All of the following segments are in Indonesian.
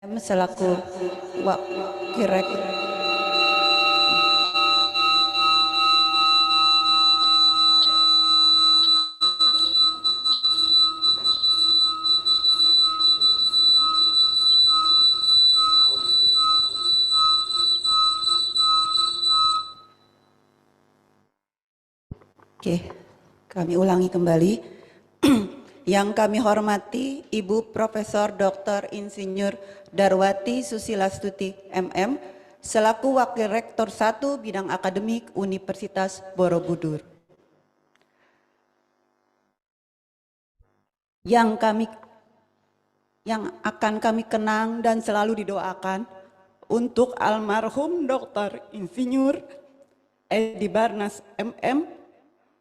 selaku Wakil Rektor. Oke, kami ulangi kembali. Yang kami hormati Ibu Profesor Dr. Insinyur Darwati Susilastuti MM selaku Wakil Rektor 1 Bidang Akademik Universitas Borobudur. Yang akan kami kenang dan selalu didoakan untuk almarhum Dr. Insinyur Edi Barnas MM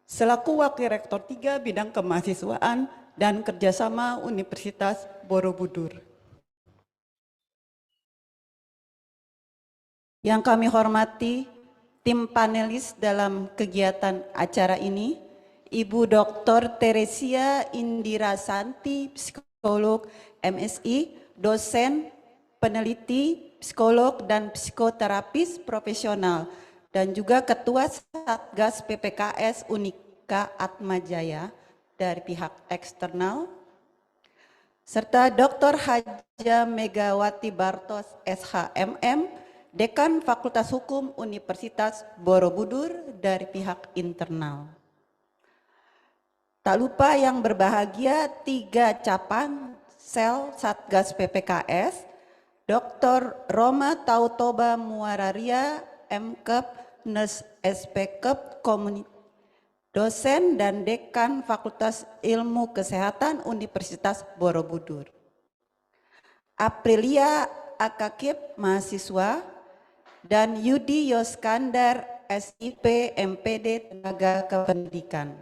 selaku Wakil Rektor 3 Bidang Kemahasiswaan dan Kerjasama Universitas Borobudur. Yang kami hormati tim panelis dalam kegiatan acara ini, Ibu Dr. Teresia Indira Santi, psikolog MSI, dosen, peneliti, psikolog dan psikoterapis profesional, dan juga Ketua Satgas PPKS Unika Atmajaya dari pihak eksternal, serta Dr. Haja Megawati Bartos SHMM, Dekan Fakultas Hukum Universitas Borobudur dari pihak internal. Tak lupa yang berbahagia 3 capan sel Satgas PPKS, Dr. Roma Tautoba Muararia, MKep, Nurse SPKep, dosen dan Dekan Fakultas Ilmu Kesehatan Universitas Borobudur. Aprilia Akakip, mahasiswa, dan Yudi Yoskandar, SIP, MPD, Tenaga Kependidikan.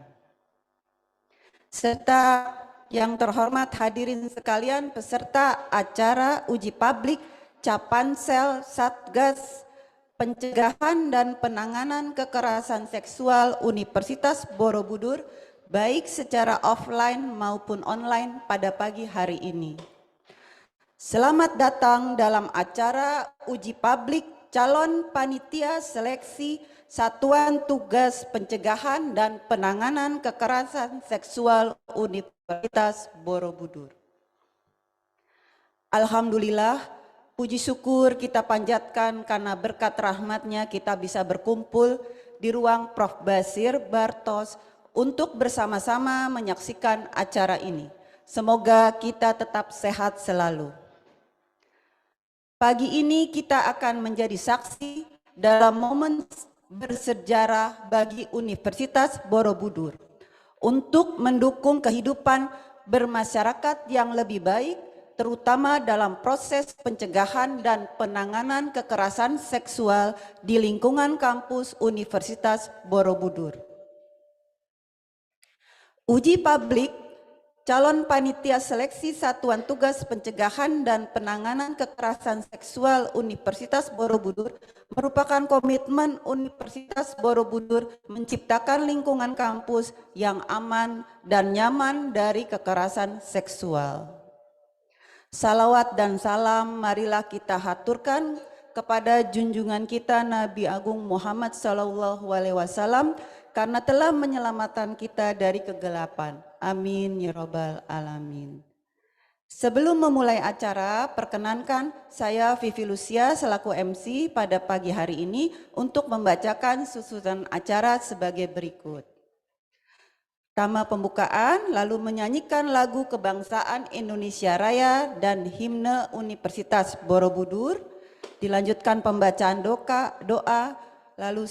Serta yang terhormat hadirin sekalian peserta acara uji publik Capansel Satgas Pencegahan dan Penanganan Kekerasan Seksual Universitas Borobudur, baik secara offline maupun online pada pagi hari ini. Selamat datang dalam acara uji publik calon panitia seleksi Satuan Tugas Pencegahan dan Penanganan Kekerasan Seksual Universitas Borobudur. Alhamdulillah, puji syukur kita panjatkan karena berkat rahmatnya kita bisa berkumpul di ruang Prof. Basir Bartos untuk bersama-sama menyaksikan acara ini. Semoga kita tetap sehat selalu. Pagi ini kita akan menjadi saksi dalam momen bersejarah bagi Universitas Borobudur untuk mendukung kehidupan bermasyarakat yang lebih baik, terutama dalam proses pencegahan dan penanganan kekerasan seksual di lingkungan kampus Universitas Borobudur. Uji publik calon panitia seleksi Satuan Tugas Pencegahan dan Penanganan Kekerasan Seksual Universitas Borobudur merupakan komitmen Universitas Borobudur menciptakan lingkungan kampus yang aman dan nyaman dari kekerasan seksual. Salawat dan salam marilah kita haturkan kepada junjungan kita Nabi Agung Muhammad SAW karena telah menyelamatkan kita dari kegelapan. Amin ya Rabbal Alamin. Sebelum memulai acara, perkenankan saya Vivi Lucia selaku MC pada pagi hari ini untuk membacakan susunan acara sebagai berikut. Pertama pembukaan, lalu menyanyikan lagu kebangsaan Indonesia Raya dan himne Universitas Borobudur, dilanjutkan pembacaan doa, lalu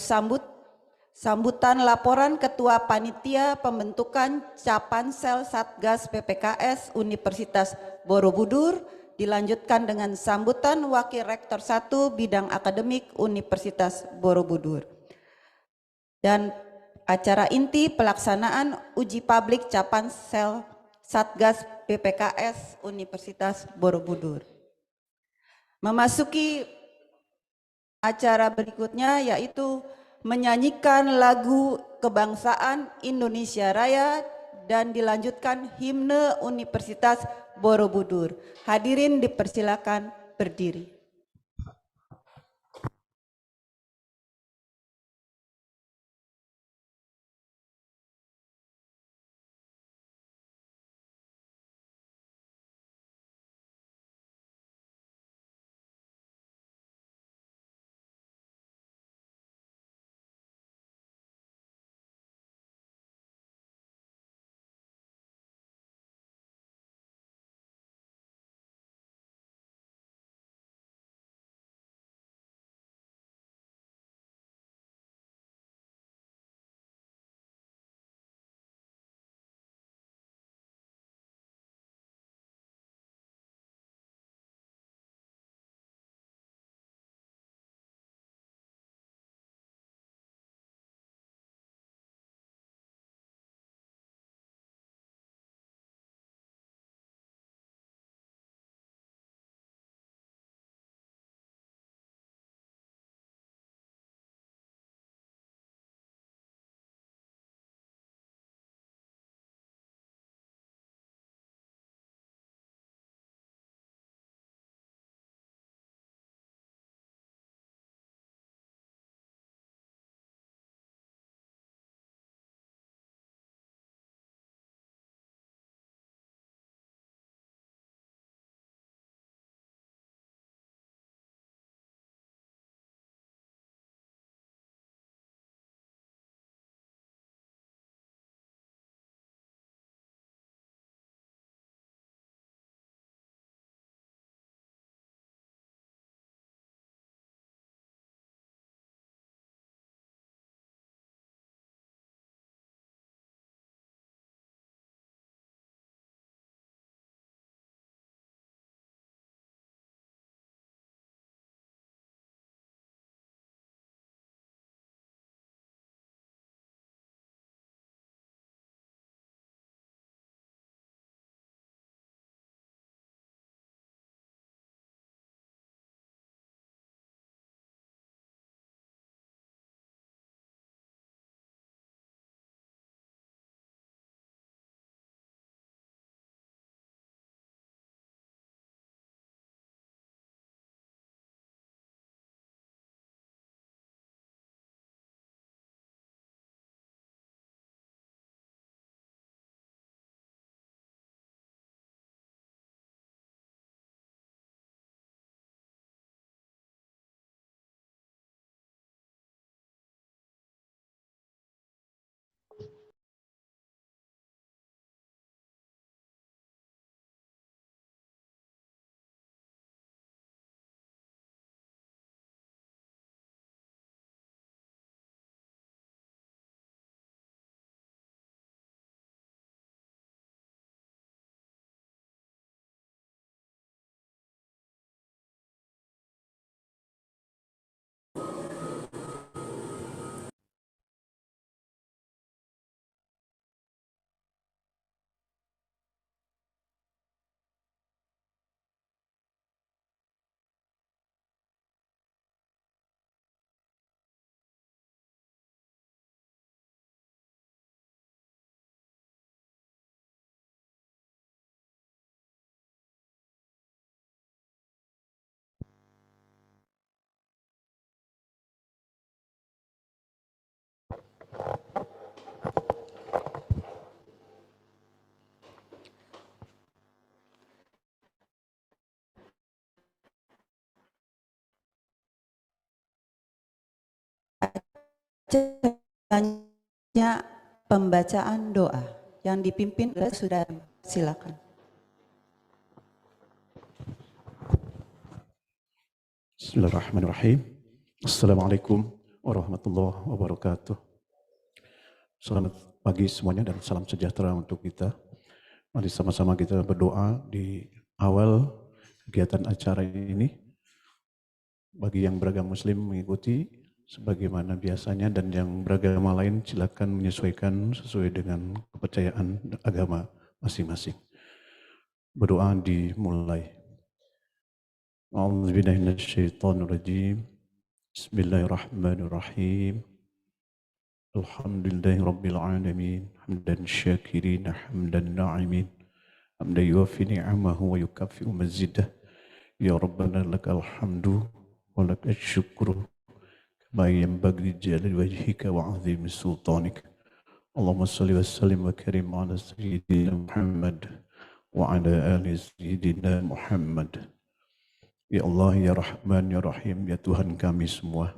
sambutan laporan Ketua Panitia Pembentukan Capansel Satgas PPKS Universitas Borobudur, dilanjutkan dengan sambutan Wakil Rektor 1 Bidang Akademik Universitas Borobudur. Dan acara inti pelaksanaan uji publik Capansel Satgas PPKS Universitas Borobudur. Memasuki acara berikutnya yaitu menyanyikan lagu kebangsaan Indonesia Raya dan dilanjutkan himne Universitas Borobudur. Hadirin dipersilakan berdiri. Selanjutnya pembacaan doa yang dipimpin oleh Saudara. Silakan. Bismillahirrahmanirrahim. Assalamualaikum warahmatullahi wabarakatuh. Selamat pagi semuanya dan salam sejahtera untuk kita. Mari sama-sama kita berdoa di awal kegiatan acara ini. Bagi yang beragama muslim mengikuti sebagaimana biasanya, dan yang beragama lain silakan menyesuaikan sesuai dengan kepercayaan agama masing-masing. Berdoa dimulai. A'udzubillahi minasyaitonirrajim. Bismillahirrahmanirrahim. Alhamdulillahi rabbil alamin. Hamdan syakirin, hamdan na'imin. Hamdan yuafi ni'amahu wa yukaffi'u mazidah. Ya Rabbana lakal hamdu wa lakal syukru kama yanbaghi li jalali wajhika wa 'azimi sultanik. Allahumma salli wa sallim wa karim ala sayyidina Muhammad wa ala ali sayyidina Muhammad. Ya Allah, ya Rahman, ya Rahim, ya Tuhan kami semua,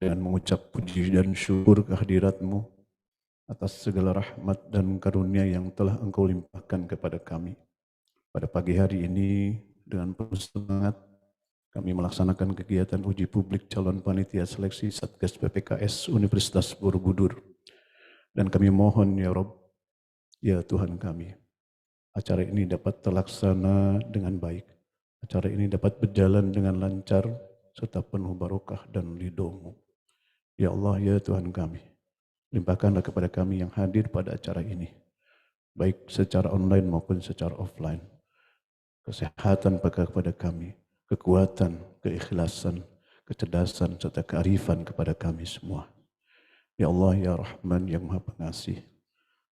dengan mengucap puji dan syukur kehadirat-Mu atas segala rahmat dan karunia yang telah Engkau limpahkan kepada kami. Pada pagi hari ini, dengan penuh semangat, kami melaksanakan kegiatan uji publik calon panitia seleksi Satgas PPKS Universitas Borobudur. Dan kami mohon, ya Rabb, ya Tuhan kami, acara ini dapat terlaksana dengan baik. Acara ini dapat berjalan dengan lancar, serta penuh barokah dan ridho-Mu. Ya Allah, ya Tuhan kami, limpahkanlah kepada kami yang hadir pada acara ini, baik secara online maupun secara offline, kesehatan kepada kami, kekuatan, keikhlasan, kecerdasan, serta kearifan kepada kami semua. Ya Allah, ya Rahman, yang Maha Pengasih,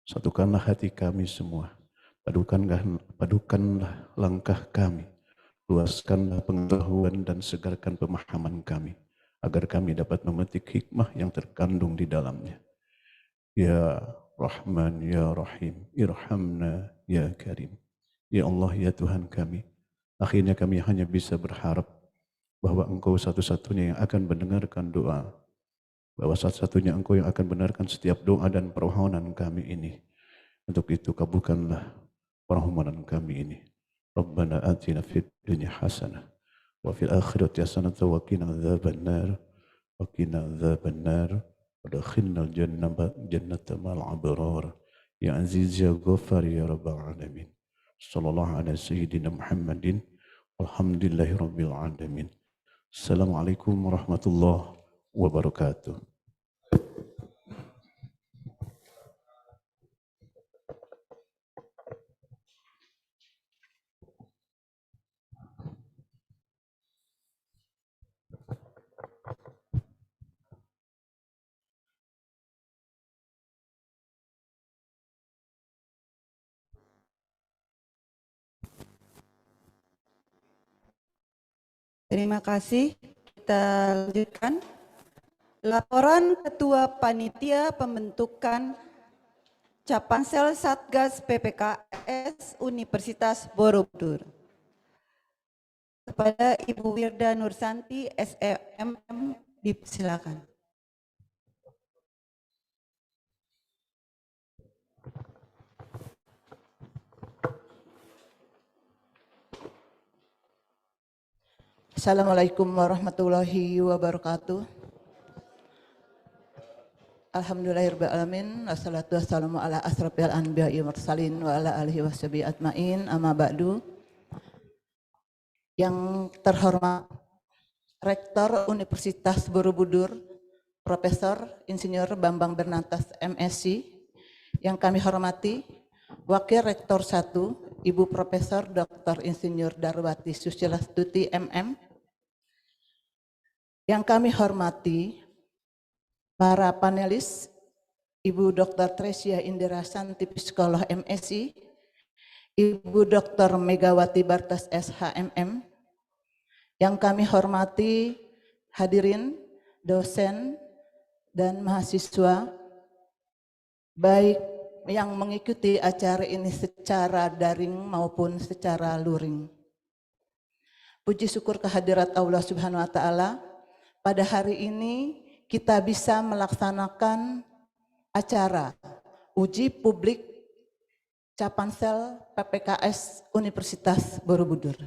satukanlah hati kami semua, padukanlah langkah kami, luaskanlah pengetahuan dan segarkan pemahaman kami, agar kami dapat memetik hikmah yang terkandung di dalamnya. Ya Rahman, ya Rahim, irhamna ya Karim. Ya Allah, ya Tuhan kami, akhirnya kami hanya bisa berharap bahwa Engkau satu-satunya yang akan mendengarkan doa, bahwa satu-satunya Engkau yang akan benarkan setiap doa dan permohonan kami ini. Untuk itu kabulkanlah permohonan kami ini. Rabbana atina fid dunya hasanah wa fil akhirati hasanah wa qina adzabannar wa qina adzabannar wa adkhilnal jannata ma'al abrar ya aziz ya ghaffar ya rabbal alamin. Sallallahu ala sayyidina Muhammadin walhamdulillahi rabbil alamin. Assalamualaikum warahmatullahi wabarakatuh. Terima kasih. Kita lanjutkan. Laporan Ketua Panitia Pembentukan Capansel Satgas PPKS Universitas Borobudur. Kepada Ibu Wirda Nursanti, SEMM, dipersilakan. Assalamualaikum warahmatullahi wabarakatuh. Alhamdulillahirrahmanirrahim. Wassalatu wassalamu ala asrafil anbiya'i mursalin wa ala alihi washabihi ajmain. Amma ba'du. Yang terhormat Rektor Universitas Borobudur, Profesor Insinyur Bambang Bernantas MSc. Yang kami hormati Wakil Rektor 1, Ibu Profesor Dr. Insinyur Darwati Susilastuti MM. Yang kami hormati para panelis, Ibu Dr. Tresia Indira Santi Psikolog MSc, Ibu Dr. Megawati Bartas SHMM. Yang kami hormati hadirin, dosen, dan mahasiswa, baik yang mengikuti acara ini secara daring maupun secara luring. Puji syukur kehadirat Allah Subhanahu wa Ta'ala, pada hari ini kita bisa melaksanakan acara uji publik Capansel PPKS Universitas Borobudur.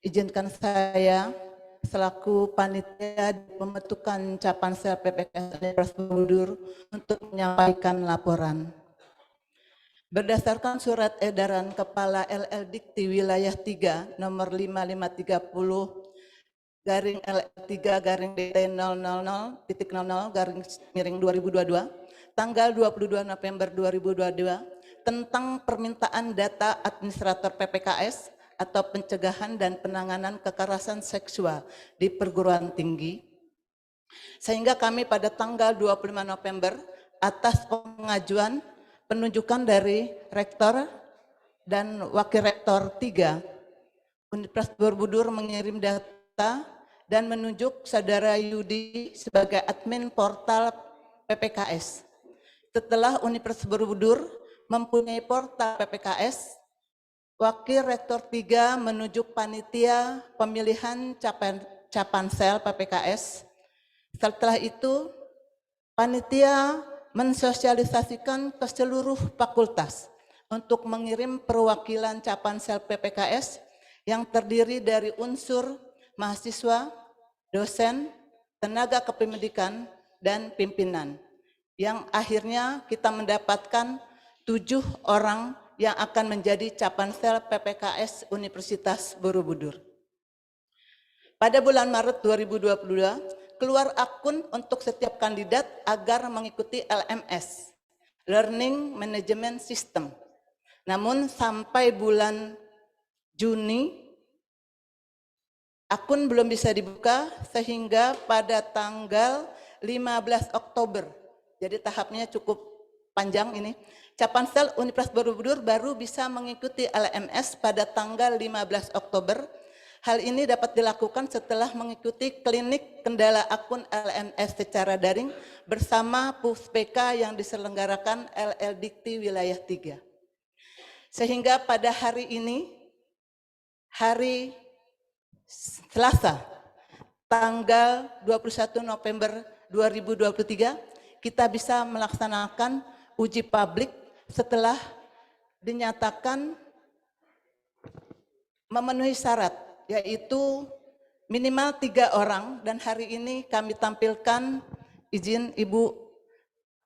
Izinkan saya selaku panitia pembentukan Capansel PPKS Universitas Borobudur untuk menyampaikan laporan. Berdasarkan surat edaran Kepala LL Dikti Wilayah 3 nomor 5530 garing L3 garing DT 000.00 garing miring 2022 tanggal 22 November 2022 tentang permintaan data administrator PPKS atau pencegahan dan penanganan kekerasan seksual di perguruan tinggi, sehingga kami pada tanggal 25 November atas pengajuan penunjukan dari Rektor dan Wakil Rektor 3 Universitas Borobudur mengirim data dan menunjuk Saudara Yudi sebagai admin portal PPKS. Setelah Universitas Borobudur mempunyai portal PPKS, Wakil Rektor 3 menunjuk panitia pemilihan Capansel PPKS. Setelah itu, panitia mensosialisasikan ke seluruh fakultas untuk mengirim perwakilan Capansel PPKS yang terdiri dari unsur mahasiswa, dosen, tenaga kependidikan, dan pimpinan. Yang akhirnya kita mendapatkan 7 orang yang akan menjadi Capansel PPKS Universitas Borobudur. Pada bulan Maret 2022, keluar akun untuk setiap kandidat agar mengikuti LMS, Learning Management System. Namun sampai bulan Juni, akun belum bisa dibuka sehingga pada tanggal 15 Oktober, jadi tahapnya cukup panjang ini, Capansel Universitas Borobudur baru bisa mengikuti LMS pada tanggal 15 Oktober. Hal ini dapat dilakukan setelah mengikuti klinik kendala akun LMS secara daring bersama Puspeka yang diselenggarakan LL Dikti Wilayah 3. Sehingga pada hari ini, hari Selasa, tanggal 21 November 2023, kita bisa melaksanakan uji publik setelah dinyatakan memenuhi syarat, yaitu minimal 3 orang, dan hari ini kami tampilkan izin Ibu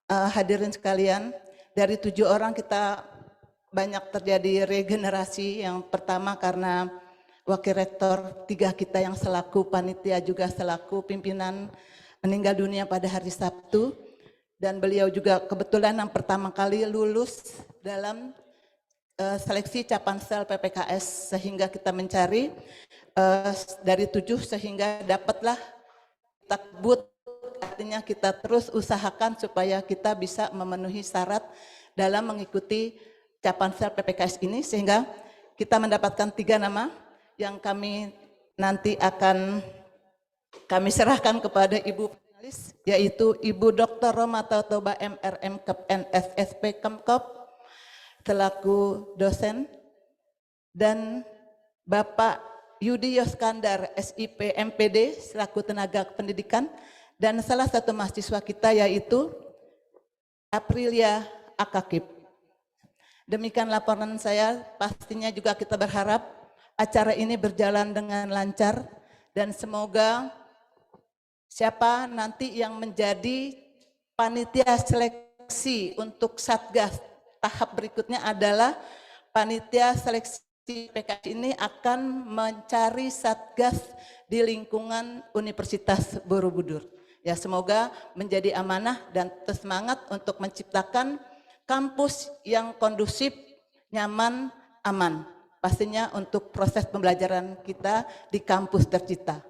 hadirin sekalian, dari 7 orang kita banyak terjadi regenerasi. Yang pertama karena Wakil Rektor 3 kita yang selaku panitia juga selaku pimpinan meninggal dunia pada hari Sabtu, dan beliau juga kebetulan yang pertama kali lulus dalam seleksi Capansel PPKS, sehingga kita mencari dari 7 sehingga dapatlah takbut, artinya kita terus usahakan supaya kita bisa memenuhi syarat dalam mengikuti Capansel PPKS ini, sehingga kita mendapatkan 3 nama yang kami nanti akan kami serahkan kepada Ibu panelis, yaitu Ibu Dr. Roma Tautoba MRM Kepn SSP Kemkop selaku dosen, dan Bapak Yudi Yoskandar SIP MPD selaku tenaga pendidikan, dan salah satu mahasiswa kita yaitu Aprilia Akakip. Demikian laporan saya, pastinya juga kita berharap acara ini berjalan dengan lancar, dan semoga siapa nanti yang menjadi panitia seleksi untuk Satgas tahap berikutnya adalah panitia seleksi PKS ini akan mencari Satgas di lingkungan Universitas Borobudur. Ya, semoga menjadi amanah dan semangat untuk menciptakan kampus yang kondusif, nyaman, aman. Pastinya untuk proses pembelajaran kita di kampus tercipta.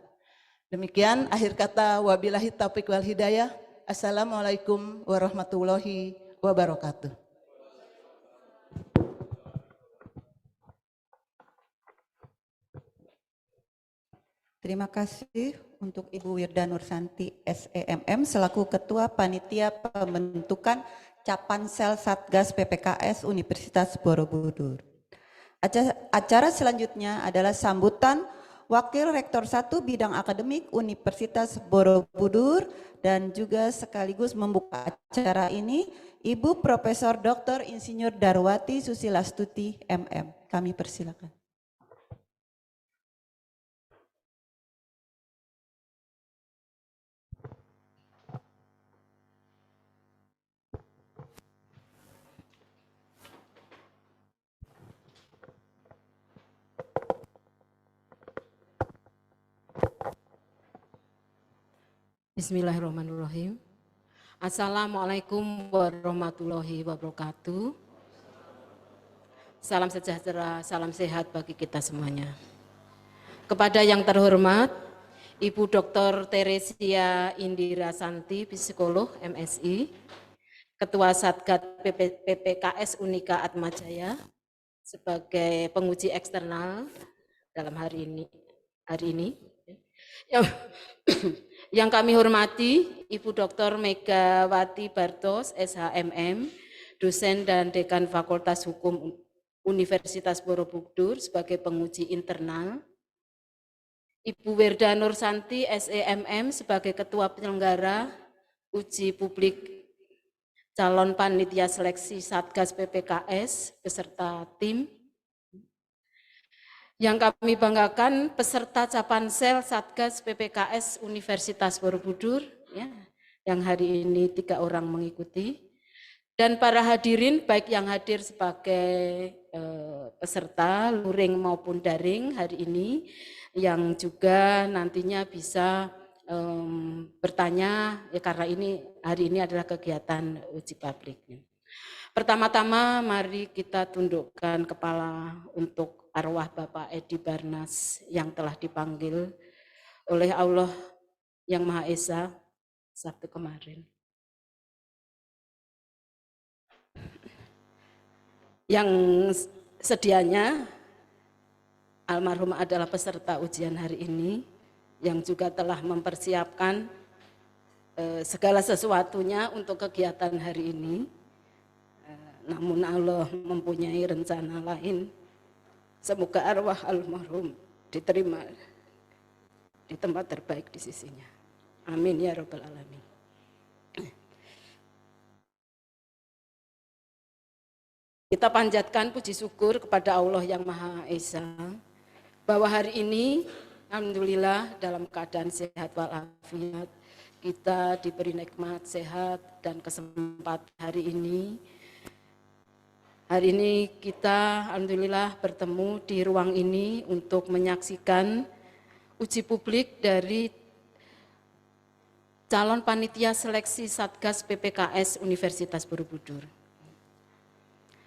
Demikian akhir kata, wabillahi taufiq wal hidayah. Assalamualaikum warahmatullahi wabarakatuh. Terima kasih untuk Ibu Wirda Nursanti SEMM selaku Ketua Panitia Pembentukan Capansel Satgas PPKS Universitas Borobudur. Acara selanjutnya adalah sambutan Wakil Rektor 1 Bidang Akademik Universitas Borobudur, dan juga sekaligus membuka acara ini Ibu Profesor Dr. Insinyur Darwati Susilastuti MM. Kami persilakan. Bismillahirrahmanirrahim. Assalamualaikum warahmatullahi wabarakatuh. Salam sejahtera, salam sehat bagi kita semuanya. Kepada yang terhormat Ibu Dr. Teresia Indira Santi, psikolog MSI, Ketua Satgas PPKS Unika Atmajaya sebagai penguji eksternal, dalam hari ini. Yang, yang kami hormati Ibu Dr. Megawati Bartos, SHMM, dosen dan dekan Fakultas Hukum Universitas Borobudur sebagai penguji internal, Ibu Werda Nursanti, SEMM sebagai ketua penyelenggara uji publik calon panitia seleksi Satgas PPKS beserta tim. Yang kami banggakan peserta Capansel Satgas PPKS Universitas Borobudur, ya, yang hari ini 3 orang mengikuti, dan para hadirin baik yang hadir sebagai peserta luring maupun daring hari ini, yang juga nantinya bisa bertanya, ya, karena hari ini adalah kegiatan uji publik. Pertama-tama mari kita tundukkan kepala untuk arwah Bapak Edi Barnas yang telah dipanggil oleh Allah yang Maha Esa Sabtu kemarin. Yang sedianya almarhum adalah peserta ujian hari ini, yang juga telah mempersiapkan segala sesuatunya untuk kegiatan hari ini. Namun Allah mempunyai rencana lain. Semoga arwah almarhum diterima di tempat terbaik di sisinya. Amin ya Rabbal Alamin. Kita panjatkan puji syukur kepada Allah yang Maha Esa, bahwa hari ini alhamdulillah dalam keadaan sehat walafiat, kita diberi nikmat sehat dan kesempatan hari ini. Hari ini kita alhamdulillah bertemu di ruang ini untuk menyaksikan uji publik dari calon panitia seleksi Satgas PPKS Universitas Borobudur.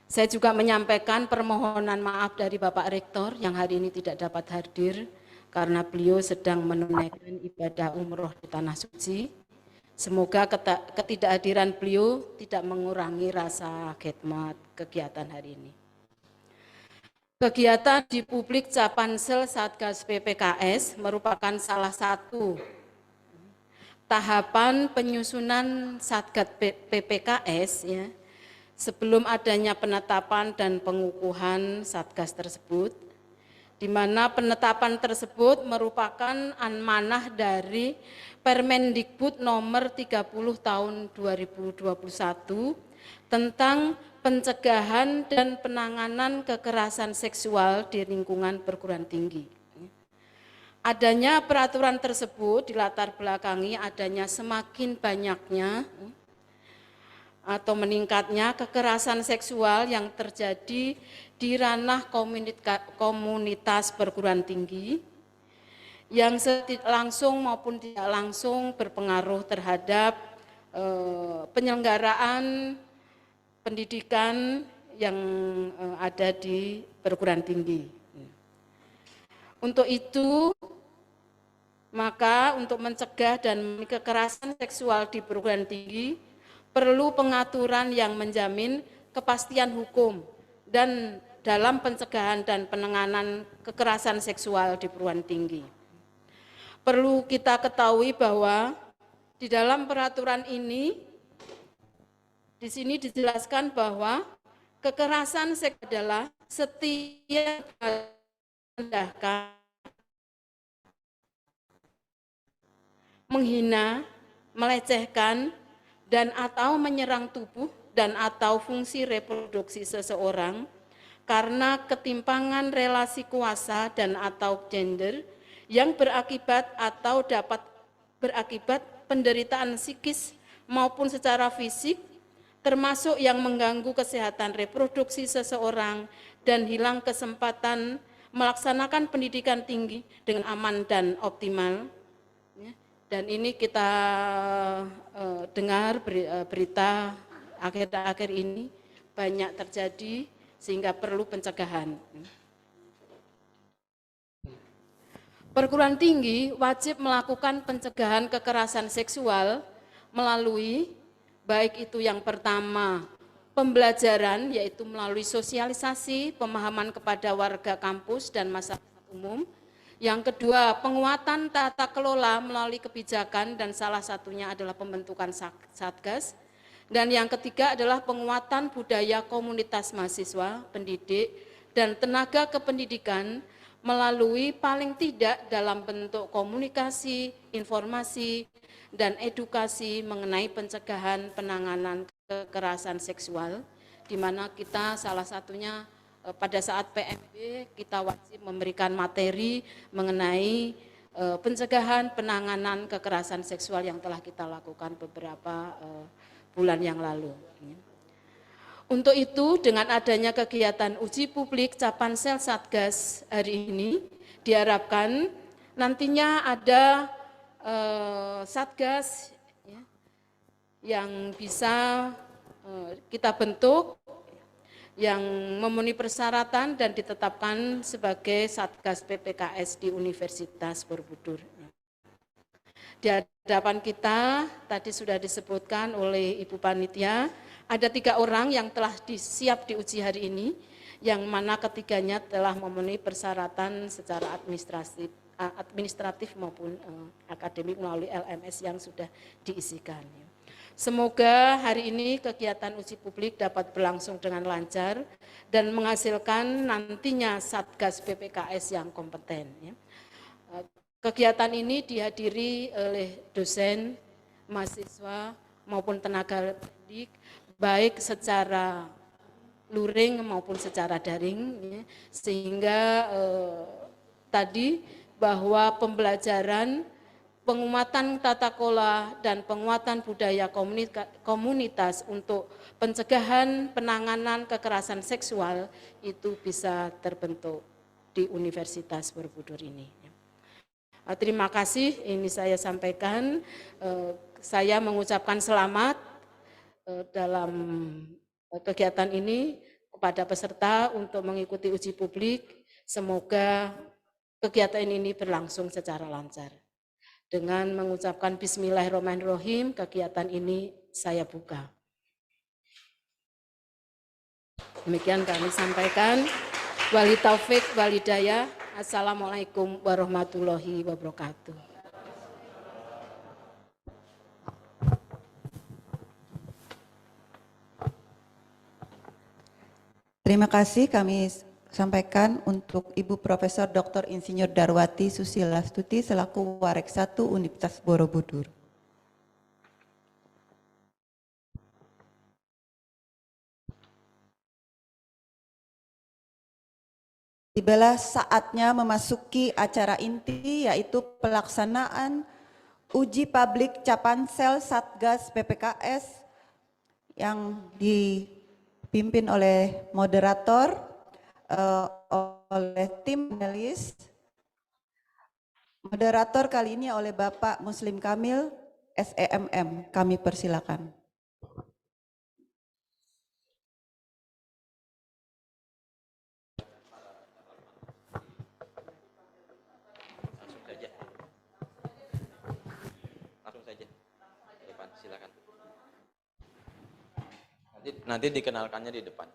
Saya juga menyampaikan permohonan maaf dari Bapak Rektor yang hari ini tidak dapat hadir karena beliau sedang menunaikan ibadah umroh di Tanah Suci. Semoga ketidakhadiran beliau tidak mengurangi rasa khidmat kegiatan hari ini. Kegiatan di publik Capansel Satgas PPKS merupakan salah satu tahapan penyusunan Satgas PPKS, ya, sebelum adanya penetapan dan pengukuhan Satgas tersebut, di mana penetapan tersebut merupakan amanah dari Permendikbud nomor 30 tahun 2021 tentang pencegahan dan penanganan kekerasan seksual di lingkungan perguruan tinggi. Adanya peraturan tersebut dilatar belakangi adanya semakin banyaknya atau meningkatnya kekerasan seksual yang terjadi di ranah komunitas perguruan tinggi, yang langsung maupun tidak langsung berpengaruh terhadap penyelenggaraan pendidikan yang ada di perguruan tinggi. Untuk itu, maka untuk mencegah dan kekerasan seksual di perguruan tinggi, perlu pengaturan yang menjamin kepastian hukum dan dalam pencegahan dan penanganan kekerasan seksual di perguruan tinggi. Perlu kita ketahui bahwa di dalam peraturan ini, di sini dijelaskan bahwa kekerasan seksual adalah setiap merendahkan, menghina, melecehkan, dan atau menyerang tubuh dan atau fungsi reproduksi seseorang karena ketimpangan relasi kuasa dan atau gender yang berakibat atau dapat berakibat penderitaan psikis maupun secara fisik, termasuk yang mengganggu kesehatan reproduksi seseorang dan hilang kesempatan melaksanakan pendidikan tinggi dengan aman dan optimal. Dan ini kita dengar berita akhir-akhir ini banyak terjadi sehingga perlu pencegahan. Perguruan tinggi wajib melakukan pencegahan kekerasan seksual melalui baik itu yang pertama pembelajaran, yaitu melalui sosialisasi, pemahaman kepada warga kampus dan masyarakat umum. Yang kedua, penguatan tata kelola melalui kebijakan dan salah satunya adalah pembentukan Satgas. Dan yang ketiga adalah penguatan budaya komunitas mahasiswa, pendidik, dan tenaga kependidikan melalui paling tidak dalam bentuk komunikasi, informasi, dan edukasi mengenai pencegahan penanganan kekerasan seksual, di mana kita salah satunya pada saat PMB kita wajib memberikan materi mengenai pencegahan penanganan kekerasan seksual yang telah kita lakukan beberapa bulan yang lalu. Untuk itu, dengan adanya kegiatan uji publik Capansel Satgas hari ini, diharapkan nantinya ada Satgas yang bisa kita bentuk, yang memenuhi persyaratan dan ditetapkan sebagai Satgas PPKS di Universitas Borobudur. Di hadapan kita, tadi sudah disebutkan oleh Ibu Panitia, ada 3 orang yang telah siap diuji hari ini, yang mana ketiganya telah memenuhi persyaratan secara administratif maupun akademik melalui LMS yang sudah diisikan. Semoga hari ini kegiatan uji publik dapat berlangsung dengan lancar dan menghasilkan nantinya Satgas PPKS yang kompeten. Kegiatan ini dihadiri oleh dosen, mahasiswa maupun tenaga pendidik, baik secara luring maupun secara daring, sehingga tadi bahwa pembelajaran penguatan tata kelola dan penguatan budaya komunitas untuk pencegahan penanganan kekerasan seksual itu bisa terbentuk di Universitas Borobudur ini. Terima kasih, ini saya sampaikan. Saya mengucapkan selamat dalam kegiatan ini kepada peserta untuk mengikuti uji publik. Semoga kegiatan ini berlangsung secara lancar. Dengan mengucapkan Bismillahirrahmanirrahim, kegiatan ini saya buka. Demikian kami sampaikan. Wali taufik, wal hidayah. Assalamualaikum warahmatullahi wabarakatuh. Terima kasih kami sampaikan untuk Ibu Profesor Dr. Insinyur Darwati Susilastuti selaku Warek 1 Universitas Borobudur. Tibalah saatnya memasuki acara inti, yaitu pelaksanaan uji publik Capansel Satgas PPKS yang dipimpin oleh moderator, oleh tim panelis. Moderator kali ini oleh Bapak Muslim Kamil, SEMM. Kami persilakan. Langsung saja. Depan, silakan. Nanti dikenalkannya di depan.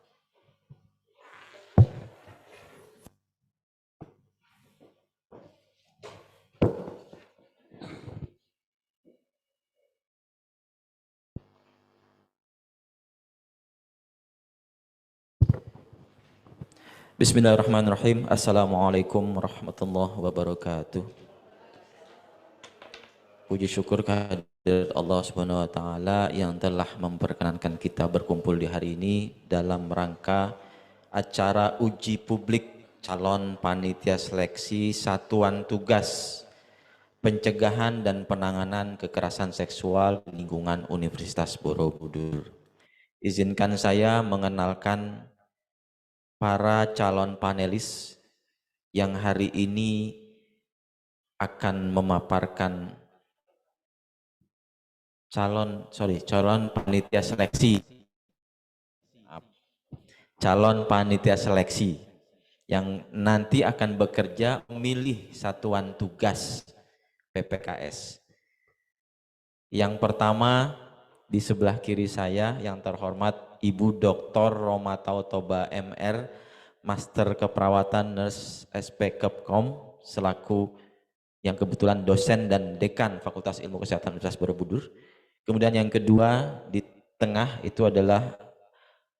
Bismillahirrahmanirrahim. Assalamualaikum warahmatullahi wabarakatuh. Puji syukur kehadirat Allah Subhanahu wa taala yang telah memperkenankan kita berkumpul di hari ini dalam rangka acara uji publik calon panitia seleksi satuan tugas pencegahan dan penanganan kekerasan seksual di lingkungan Universitas Borobudur. Izinkan saya mengenalkan para calon panelis yang hari ini akan memaparkan calon panitia seleksi yang nanti akan bekerja memilih satuan tugas PPKS. Yang pertama di sebelah kiri saya yang terhormat Ibu Dr. Romatau Toba MR, Master Keperawatan Nurse SP Kepkom selaku yang kebetulan dosen dan dekan Fakultas Ilmu Kesehatan Universitas Borobudur. Kemudian yang kedua di tengah itu adalah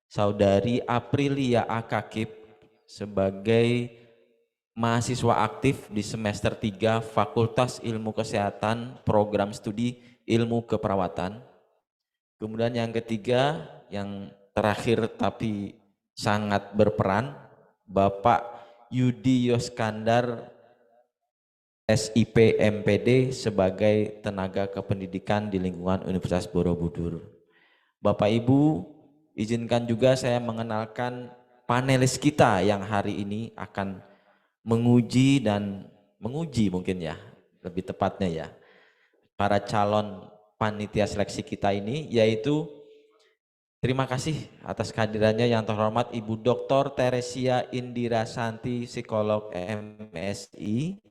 Saudari Aprilia Akakip sebagai mahasiswa aktif di semester 3 Fakultas Ilmu Kesehatan Program Studi Ilmu Keperawatan. Kemudian yang ketiga, yang terakhir tapi sangat berperan, Bapak Yudi Yoskandar SIP MPD sebagai tenaga kependidikan di lingkungan Universitas Borobudur. Bapak Ibu, izinkan juga saya mengenalkan panelis kita yang hari ini akan menguji mungkin ya, lebih tepatnya ya, para calon panitia seleksi kita ini, yaitu terima kasih atas kehadirannya yang terhormat Ibu Dr. Teresia Indira Santi, psikolog MSI,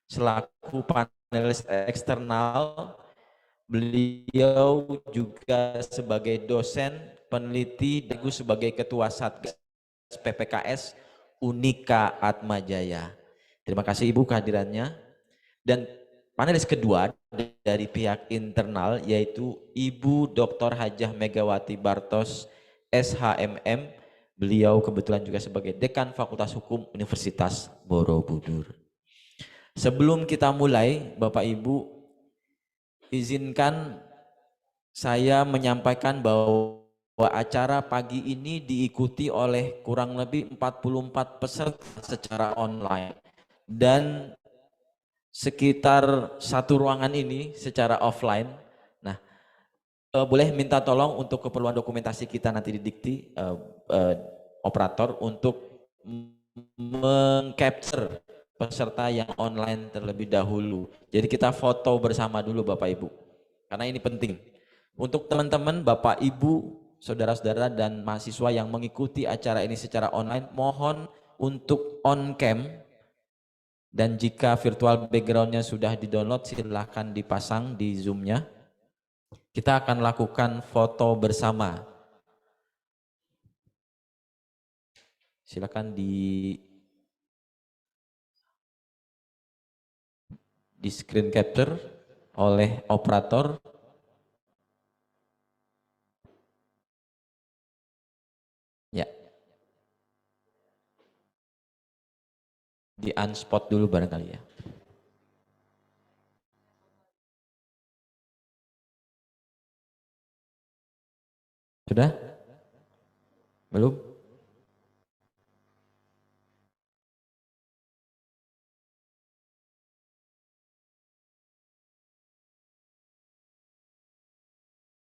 selaku panelis eksternal. Beliau juga sebagai dosen peneliti, sebagai ketua Satgas PPKS Unika Atmajaya. Terima kasih Ibu kehadirannya. Dan panelis kedua dari pihak internal yaitu Ibu Dr. Hajah Megawati Bartos SHMM. Beliau kebetulan juga sebagai dekan Fakultas Hukum Universitas Borobudur. Sebelum kita mulai, Bapak Ibu, izinkan saya menyampaikan bahwa acara pagi ini diikuti oleh kurang lebih 44 peserta secara online dan sekitar satu ruangan ini secara offline. Nah, boleh minta tolong untuk keperluan dokumentasi kita nanti di Dikti operator untuk mengcapture peserta yang online terlebih dahulu. Jadi kita foto bersama dulu Bapak Ibu, karena ini penting. Untuk teman-teman, Bapak Ibu, saudara-saudara dan mahasiswa yang mengikuti acara ini secara online, mohon untuk on cam, dan jika virtual backgroundnya sudah di-download silahkan dipasang di Zoom-nya. Kita akan lakukan foto bersama. Silakan di screen capture oleh operator. Ya, di unspot dulu barangkali ya. Sudah? Belum?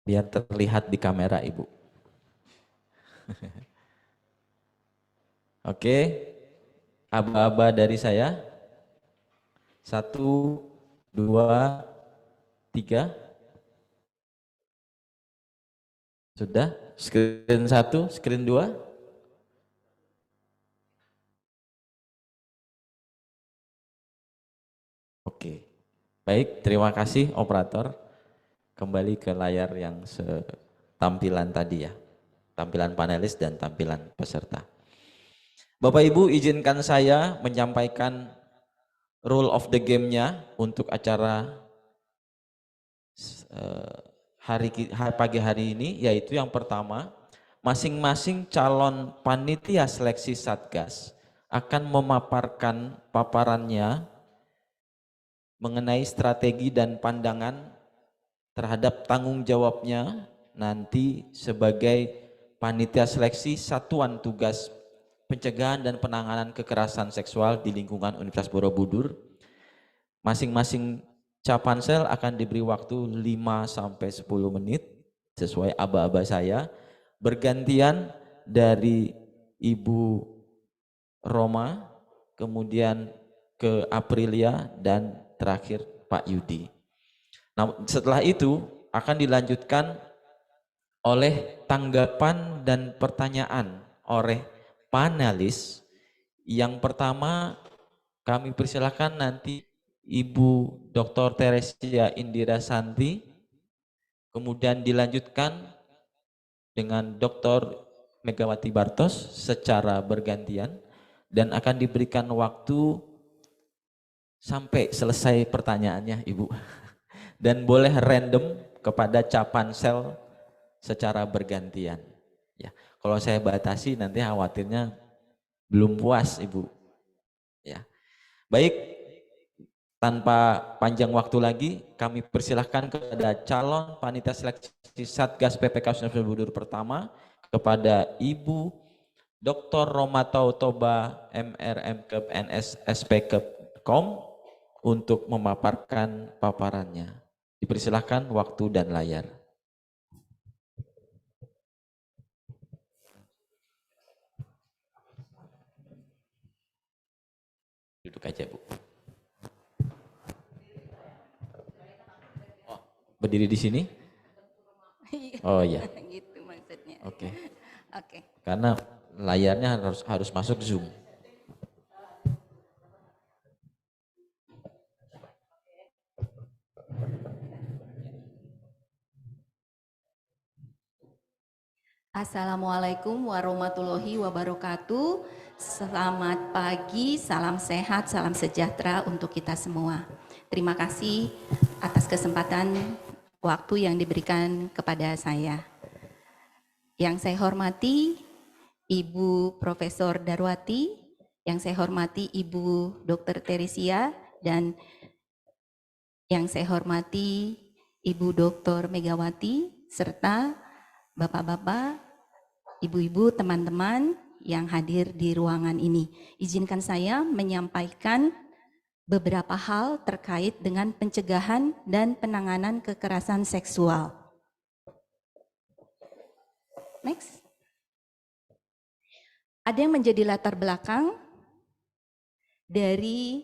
Biar terlihat di kamera Ibu. Oke, aba-aba dari saya. 1, 2, 3. Sudah? Screen 1, screen 2. Oke, baik, terima kasih operator. Kembali ke layar yang tampilan tadi ya, tampilan panelis dan tampilan peserta. Bapak Ibu, izinkan saya menyampaikan rule of the game-nya untuk acara pagi hari ini, yaitu yang pertama, masing-masing calon panitia seleksi Satgas akan memaparkan paparannya mengenai strategi dan pandangan terhadap tanggung jawabnya nanti sebagai panitia seleksi Satuan Tugas Pencegahan dan Penanganan Kekerasan Seksual di lingkungan Universitas Borobudur. Masing-masing Capansel akan diberi waktu 5-10 menit sesuai aba-aba saya, bergantian dari Ibu Roma, kemudian ke Aprilia, dan terakhir Pak Yudi. Nah, setelah itu akan dilanjutkan oleh tanggapan dan pertanyaan oleh panelis. Yang pertama kami persilakan nanti Ibu Dr. Teresia Indira Santi, kemudian dilanjutkan dengan Dr. Megawati Bartos secara bergantian dan akan diberikan waktu sampai selesai pertanyaannya Ibu. Dan boleh random kepada Capansel secara bergantian. Ya, kalau saya batasi nanti khawatirnya belum puas Ibu. Ya. Baik, tanpa panjang waktu lagi kami persilahkan kepada calon panitia seleksi Satgas PPK Borobudur pertama kepada Ibu Dr. Romatau Toba MRM NS SP Kom untuk memaparkan paparannya. Dipersilahkan waktu dan layar. Duduk aja Bu. Oh, berdiri di sini? Oh iya. Gitu maksudnya. Oke. Oke. Karena layarnya harus masuk Zoom. Assalamualaikum warahmatullahi wabarakatuh. Selamat pagi, salam sehat, salam sejahtera untuk kita semua. Terima kasih atas kesempatan waktu yang diberikan kepada saya. Yang saya hormati Ibu Profesor Darwati, yang saya hormati Ibu Dr. Teresia, dan yang saya hormati Ibu Dr. Megawati, serta Bapak-bapak, Ibu-ibu, teman-teman yang hadir di ruangan ini. Izinkan saya menyampaikan beberapa hal terkait dengan pencegahan dan penanganan kekerasan seksual. Next. Ada yang menjadi latar belakang dari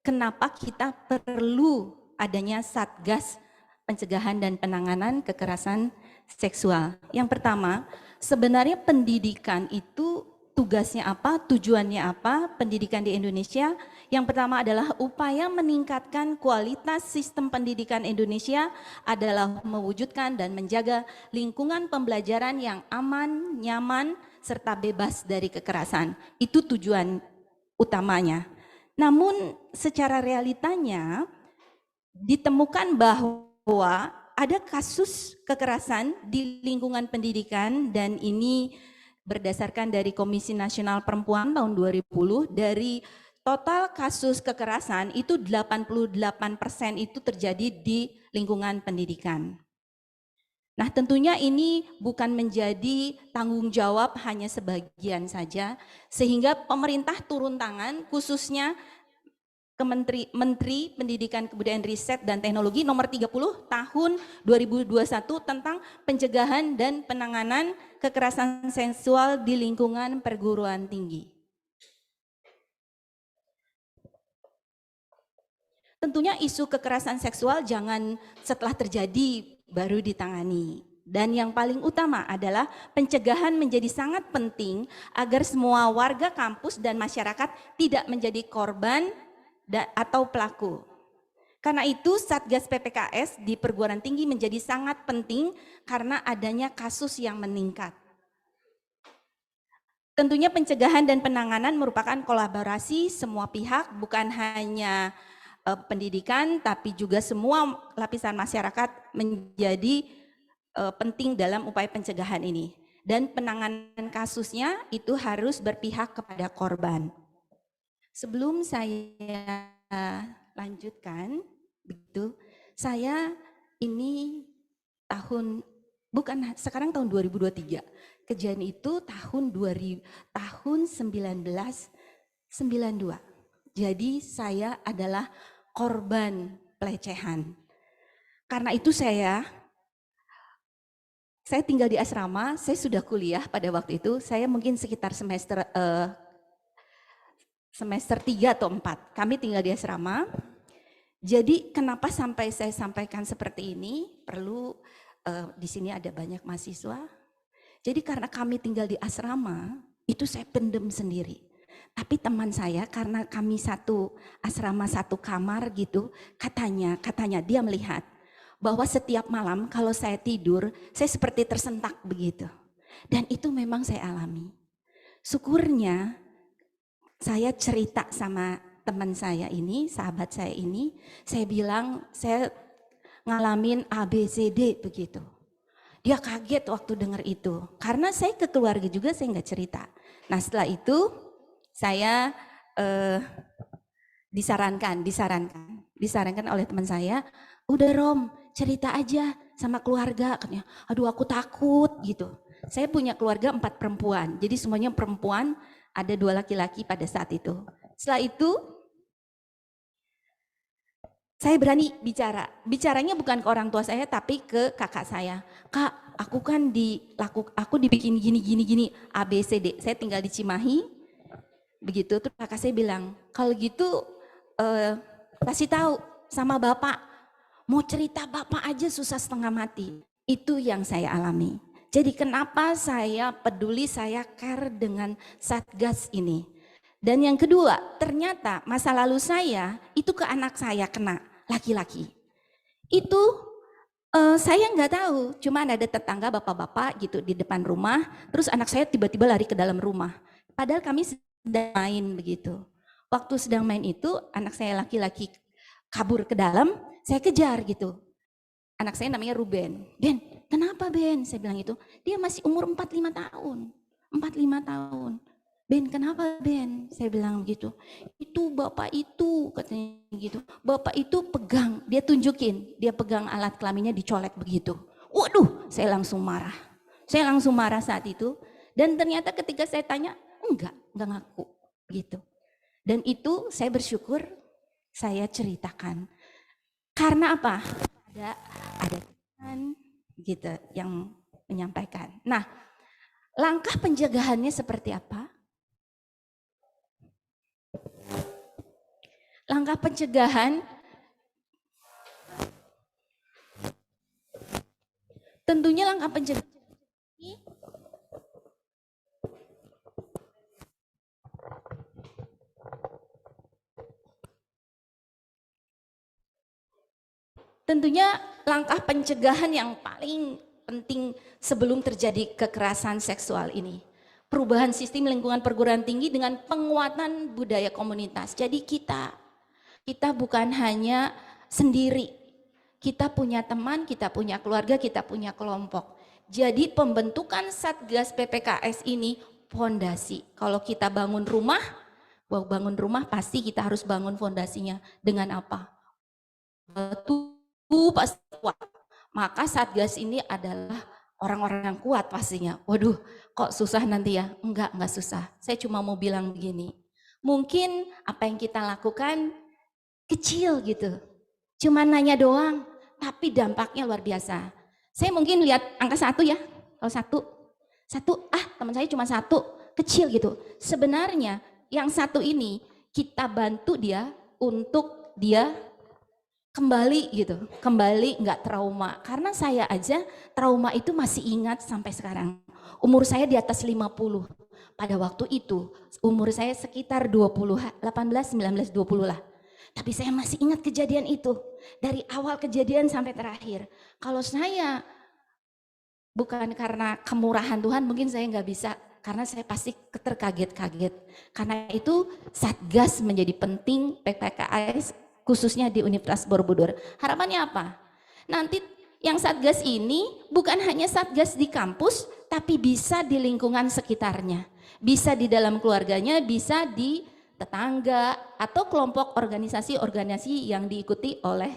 kenapa kita perlu adanya Satgas Pencegahan dan Penanganan Kekerasan Seksual. Yang pertama, sebenarnya pendidikan itu tugasnya apa, tujuannya apa, pendidikan di Indonesia. Yang pertama adalah upaya meningkatkan kualitas sistem pendidikan Indonesia adalah mewujudkan dan menjaga lingkungan pembelajaran yang aman, nyaman, serta bebas dari kekerasan. Itu tujuan utamanya. Namun secara realitanya ditemukan bahwa ada kasus kekerasan di lingkungan pendidikan, dan ini berdasarkan dari Komisi Nasional Perempuan tahun 2010, dari total kasus kekerasan itu 88% itu terjadi di lingkungan pendidikan. Nah, tentunya ini bukan menjadi tanggung jawab hanya sebagian saja, sehingga pemerintah turun tangan, khususnya Menteri Pendidikan Kebudayaan Riset dan Teknologi nomor 30 tahun 2021 tentang pencegahan dan penanganan kekerasan seksual di lingkungan perguruan tinggi. Tentunya isu kekerasan seksual jangan setelah terjadi baru ditangani. Dan yang paling utama adalah pencegahan menjadi sangat penting agar semua warga kampus dan masyarakat tidak menjadi korban atau pelaku. Karena itu Satgas PPKS di perguruan tinggi menjadi sangat penting karena adanya kasus yang meningkat. Tentunya pencegahan dan penanganan merupakan kolaborasi semua pihak, bukan hanya pendidikan tapi juga semua lapisan masyarakat menjadi penting dalam upaya pencegahan ini. Dan penanganan kasusnya itu harus berpihak kepada korban. Sebelum saya lanjutkan, begitu, saya ini sekarang tahun 2023, kejadian itu tahun 1992. Jadi saya adalah korban pelecehan. Karena itu saya tinggal di asrama, saya sudah kuliah pada waktu itu, saya mungkin sekitar semester 3 atau 4, kami tinggal di asrama. Jadi kenapa sampai saya sampaikan seperti ini, perlu di sini ada banyak mahasiswa. Jadi karena kami tinggal di asrama, itu saya pendem sendiri. Tapi teman saya, karena kami satu asrama satu kamar gitu, katanya dia melihat bahwa setiap malam kalau saya tidur, saya seperti tersentak begitu. Dan itu memang saya alami. Syukurnya saya cerita sama teman saya ini, sahabat saya ini, saya bilang saya ngalamin ABCD begitu. Dia kaget waktu dengar itu, karena saya ke keluarga juga saya nggak cerita. Nah setelah itu saya disarankan oleh teman saya, udah Rom cerita aja sama keluarga, katanya. Aduh aku takut gitu. Saya punya keluarga 4 perempuan, jadi semuanya perempuan, ada 2 laki-laki pada saat itu. Setelah itu saya berani bicaranya bukan ke orang tua saya tapi ke kakak saya. Kak, aku kan aku dibikin gini ABCD. Saya tinggal di Cimahi. Begitu tuh kakak saya bilang, kalau gitu kasih tahu sama bapak. Mau cerita bapak aja susah setengah mati. Itu yang saya alami. Jadi kenapa saya peduli, saya care dengan Satgas ini. Dan yang kedua, ternyata masa lalu saya itu ke anak saya kena, laki-laki. Itu saya nggak tahu, cuma ada tetangga bapak-bapak gitu di depan rumah, terus anak saya tiba-tiba lari ke dalam rumah. Padahal kami sedang main begitu. Waktu sedang main itu, anak saya laki-laki kabur ke dalam, saya kejar gitu. Anak saya namanya Ruben. Ben, kenapa Ben? Saya bilang itu, dia masih umur 45 tahun. 45 tahun. Ben, kenapa Ben? Saya bilang gitu. Itu bapak itu, katanya gitu. Bapak itu pegang, dia tunjukin, dia pegang alat kelaminnya dicolek begitu. Waduh, saya langsung marah. Saya langsung marah saat itu. Dan ternyata ketika saya tanya, enggak ngaku gitu. Dan itu saya bersyukur saya ceritakan. Karena apa? Ada teman gitu yang menyampaikan. Nah, langkah pencegahannya seperti apa? Langkah pencegahan tentunya langkah pencegahan ini tentunya langkah pencegahan yang paling penting sebelum terjadi kekerasan seksual ini. Perubahan sistem lingkungan perguruan tinggi dengan penguatan budaya komunitas. Jadi kita bukan hanya sendiri. Kita punya teman, kita punya keluarga, kita punya kelompok. Jadi pembentukan Satgas PPKS ini fondasi. Kalau kita bangun rumah pasti kita harus bangun fondasinya dengan apa? Batu pasti kuat. Maka Satgas ini adalah orang-orang yang kuat pastinya. Waduh, kok susah nanti ya? Enggak susah. Saya cuma mau bilang begini. Mungkin apa yang kita lakukan kecil gitu. Cuma nanya doang, tapi dampaknya luar biasa. Saya mungkin lihat angka 1 ya. Kalau 1, teman saya cuma 1, kecil gitu. Sebenarnya yang 1 ini kita bantu dia untuk dia kembali gitu, kembali nggak trauma. Karena saya aja trauma itu masih ingat sampai sekarang. Umur saya di atas 50. Pada waktu itu umur saya sekitar 20, 18, 19, 20 lah. Tapi saya masih ingat kejadian itu. Dari awal kejadian sampai terakhir. Kalau saya bukan karena kemurahan Tuhan mungkin saya nggak bisa. Karena saya pasti terkaget-kaget. Karena itu Satgas menjadi penting PPKS khususnya di Universitas Borobudur. Harapannya apa? Nanti yang Satgas ini bukan hanya Satgas di kampus, tapi bisa di lingkungan sekitarnya. Bisa di dalam keluarganya, bisa di tetangga, atau kelompok organisasi-organisasi yang diikuti oleh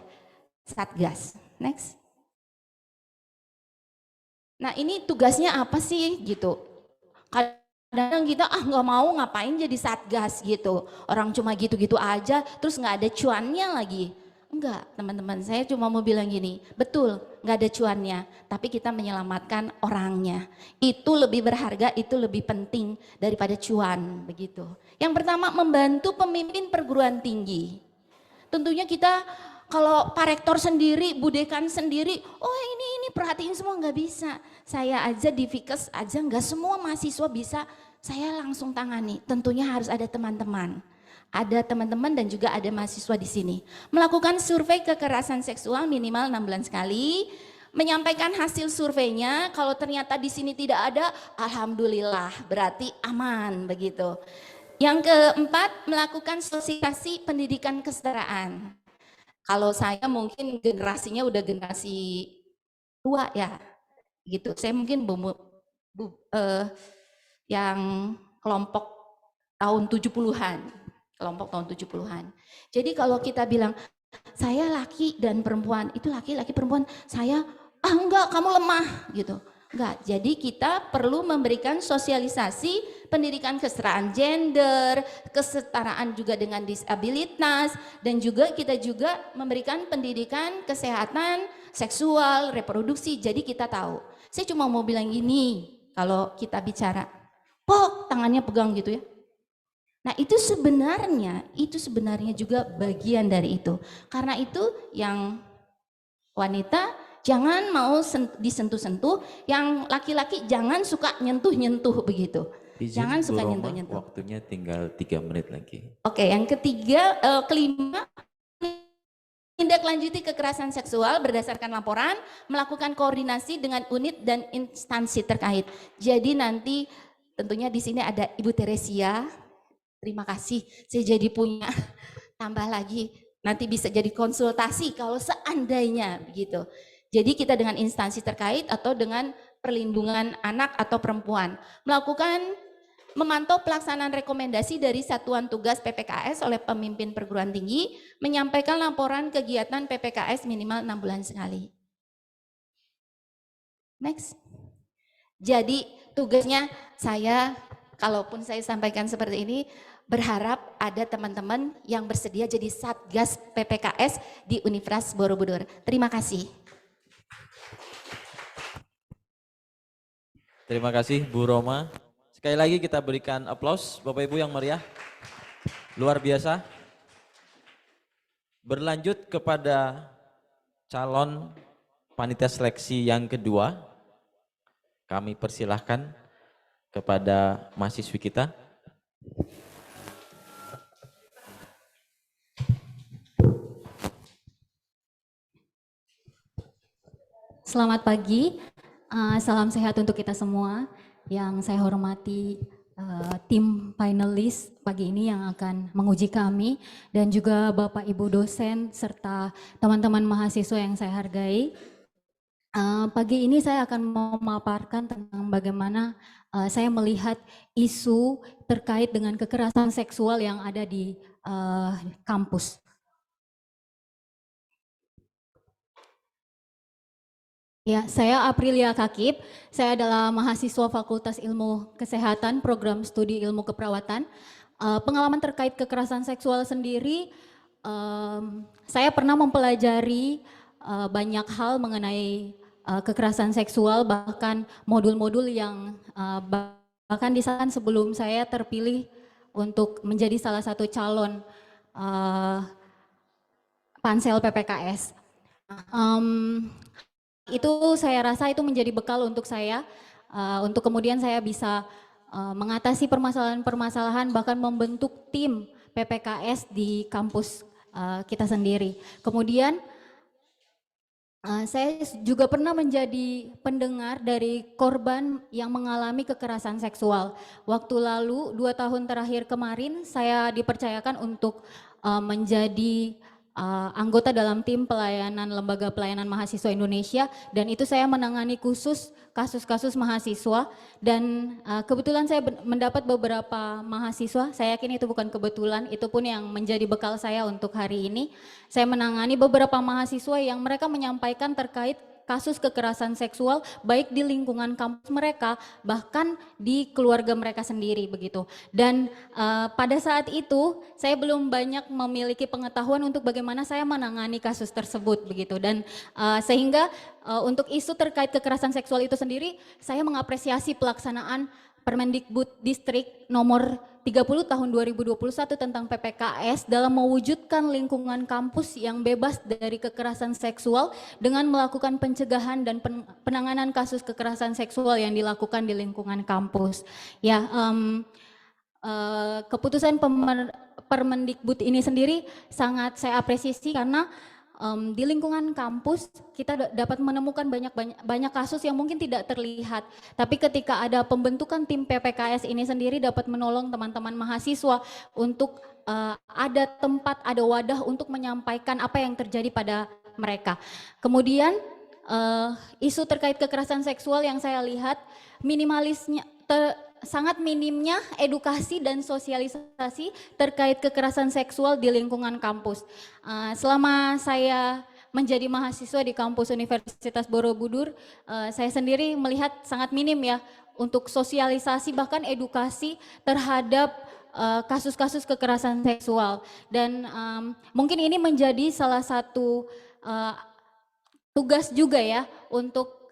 Satgas. Next. Nah ini tugasnya apa sih gitu. Kadang kita nggak mau ngapain jadi Satgas gitu, orang cuma gitu-gitu aja terus nggak ada cuannya lagi. Enggak teman-teman, saya cuma mau bilang gini, betul nggak ada cuannya tapi kita menyelamatkan orangnya, itu lebih berharga, itu lebih penting daripada cuan begitu. Yang pertama, membantu pemimpin perguruan tinggi. Tentunya kita kalau Pak Rektor sendiri, Bu Dekan sendiri, oh ini perhatiin semua, nggak bisa. Saya aja di Fikes aja nggak semua mahasiswa bisa saya langsung tangani. Tentunya harus ada teman-teman. Ada teman-teman dan juga ada mahasiswa di sini. Melakukan survei kekerasan seksual minimal 6 bulan sekali. menyampaikan hasil surveinya. Kalau ternyata di sini tidak ada, alhamdulillah, berarti aman begitu. Yang keempat, melakukan sosialisasi pendidikan kesetaraan. Kalau saya mungkin generasinya udah generasi tua ya, gitu. Saya mungkin yang kelompok tahun 70-an, kelompok tahun 70-an. Jadi kalau kita bilang saya laki dan perempuan, itu laki-laki perempuan, saya enggak, kamu lemah gitu. Enggak, jadi kita perlu memberikan sosialisasi pendidikan kesetaraan gender, kesetaraan juga dengan disabilitas, dan juga kita juga memberikan pendidikan kesehatan seksual, reproduksi. Jadi kita tahu. Saya cuma mau bilang gini, kalau kita bicara, pok tangannya pegang gitu ya. Nah itu sebenarnya juga bagian dari itu. Karena itu yang wanita jangan mau disentuh-sentuh, yang laki-laki jangan suka nyentuh-nyentuh begitu. Jangan suka nyentuh-nyentuh. Waktunya tinggal 3 menit lagi. Oke, yang kelima, tindak-lanjuti kekerasan seksual berdasarkan laporan, melakukan koordinasi dengan unit dan instansi terkait. Jadi nanti tentunya di sini ada Ibu Teresia. Terima kasih, saya jadi punya tambah lagi. Nanti bisa jadi konsultasi kalau seandainya begitu. Jadi kita dengan instansi terkait atau dengan perlindungan anak atau perempuan melakukan memantau pelaksanaan rekomendasi dari Satuan Tugas PPKS oleh pemimpin perguruan tinggi, menyampaikan laporan kegiatan PPKS minimal 6 bulan sekali. Next. Jadi tugasnya saya, kalaupun saya sampaikan seperti ini, berharap ada teman-teman yang bersedia jadi Satgas PPKS di Universitas Borobudur. Terima kasih. Terima kasih Bu Roma. Sekali lagi kita berikan aplaus Bapak Ibu yang meriah. Luar biasa. Berlanjut kepada calon panitia seleksi yang kedua. Kami persilahkan kepada mahasiswi kita. Selamat pagi, salam sehat untuk kita semua. Yang saya hormati tim panelis pagi ini yang akan menguji kami, dan juga Bapak Ibu dosen serta teman-teman mahasiswa yang saya hargai. Pagi ini saya akan memaparkan tentang bagaimana saya melihat isu terkait dengan kekerasan seksual yang ada di kampus. Ya, saya Aprilia Kakib, saya adalah mahasiswa Fakultas Ilmu Kesehatan, Program Studi Ilmu Keperawatan. Pengalaman terkait kekerasan seksual sendiri, saya pernah mempelajari banyak hal mengenai kekerasan seksual, bahkan modul-modul yang bahkan di saat sebelum saya terpilih untuk menjadi salah satu calon pansel PPKS. Itu saya rasa itu menjadi bekal untuk saya, untuk kemudian saya bisa mengatasi permasalahan-permasalahan, bahkan membentuk tim PPKS di kampus kita sendiri. Kemudian saya juga pernah menjadi pendengar dari korban yang mengalami kekerasan seksual. Waktu lalu 2 tahun terakhir kemarin saya dipercayakan untuk menjadi anggota dalam tim pelayanan Lembaga Pelayanan Mahasiswa Indonesia, dan itu saya menangani khusus kasus-kasus mahasiswa, dan kebetulan saya mendapat beberapa mahasiswa, saya yakin itu bukan kebetulan, itu pun yang menjadi bekal saya untuk hari ini. Saya menangani beberapa mahasiswa yang mereka menyampaikan terkait kasus kekerasan seksual baik di lingkungan kampus mereka, bahkan di keluarga mereka sendiri begitu. Dan pada saat itu saya belum banyak memiliki pengetahuan untuk bagaimana saya menangani kasus tersebut begitu. Dan sehingga untuk isu terkait kekerasan seksual itu sendiri, saya mengapresiasi pelaksanaan Permendikbud Distrik nomor 30 tahun 2021 tentang PPKS dalam mewujudkan lingkungan kampus yang bebas dari kekerasan seksual dengan melakukan pencegahan dan penanganan kasus kekerasan seksual yang dilakukan di lingkungan kampus. Ya, keputusan Permendikbud ini sendiri sangat saya apresiasi karena di lingkungan kampus kita dapat menemukan banyak kasus yang mungkin tidak terlihat. Tapi ketika ada pembentukan tim PPKS ini sendiri dapat menolong teman-teman mahasiswa untuk ada tempat, ada wadah untuk menyampaikan apa yang terjadi pada mereka. Kemudian isu terkait kekerasan seksual yang saya lihat sangat minimnya edukasi dan sosialisasi terkait kekerasan seksual di lingkungan kampus. Selama saya menjadi mahasiswa di kampus Universitas Borobudur, saya sendiri melihat sangat minim ya untuk sosialisasi bahkan edukasi terhadap kasus-kasus kekerasan seksual. Dan mungkin ini menjadi salah satu tugas juga ya untuk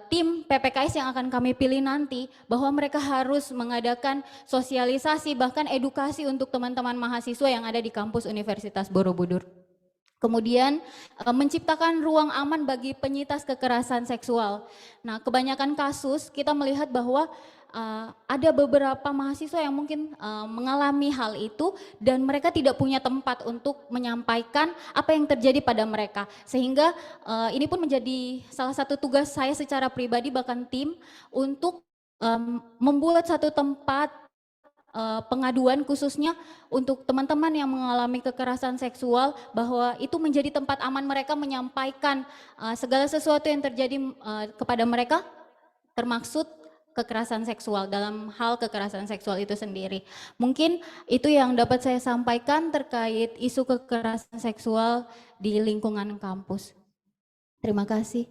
tim PPKS yang akan kami pilih nanti, bahwa mereka harus mengadakan sosialisasi bahkan edukasi untuk teman-teman mahasiswa yang ada di kampus Universitas Borobudur. Kemudian menciptakan ruang aman bagi penyintas kekerasan seksual. Nah, kebanyakan kasus kita melihat bahwa ada beberapa mahasiswa yang mungkin mengalami hal itu dan mereka tidak punya tempat untuk menyampaikan apa yang terjadi pada mereka. Sehingga ini pun menjadi salah satu tugas saya secara pribadi bahkan tim untuk membuat satu tempat pengaduan khususnya untuk teman-teman yang mengalami kekerasan seksual, bahwa itu menjadi tempat aman mereka menyampaikan segala sesuatu yang terjadi kepada mereka, termaksud kekerasan seksual, dalam hal kekerasan seksual itu sendiri. Mungkin itu yang dapat saya sampaikan terkait isu kekerasan seksual di lingkungan kampus. Terima kasih.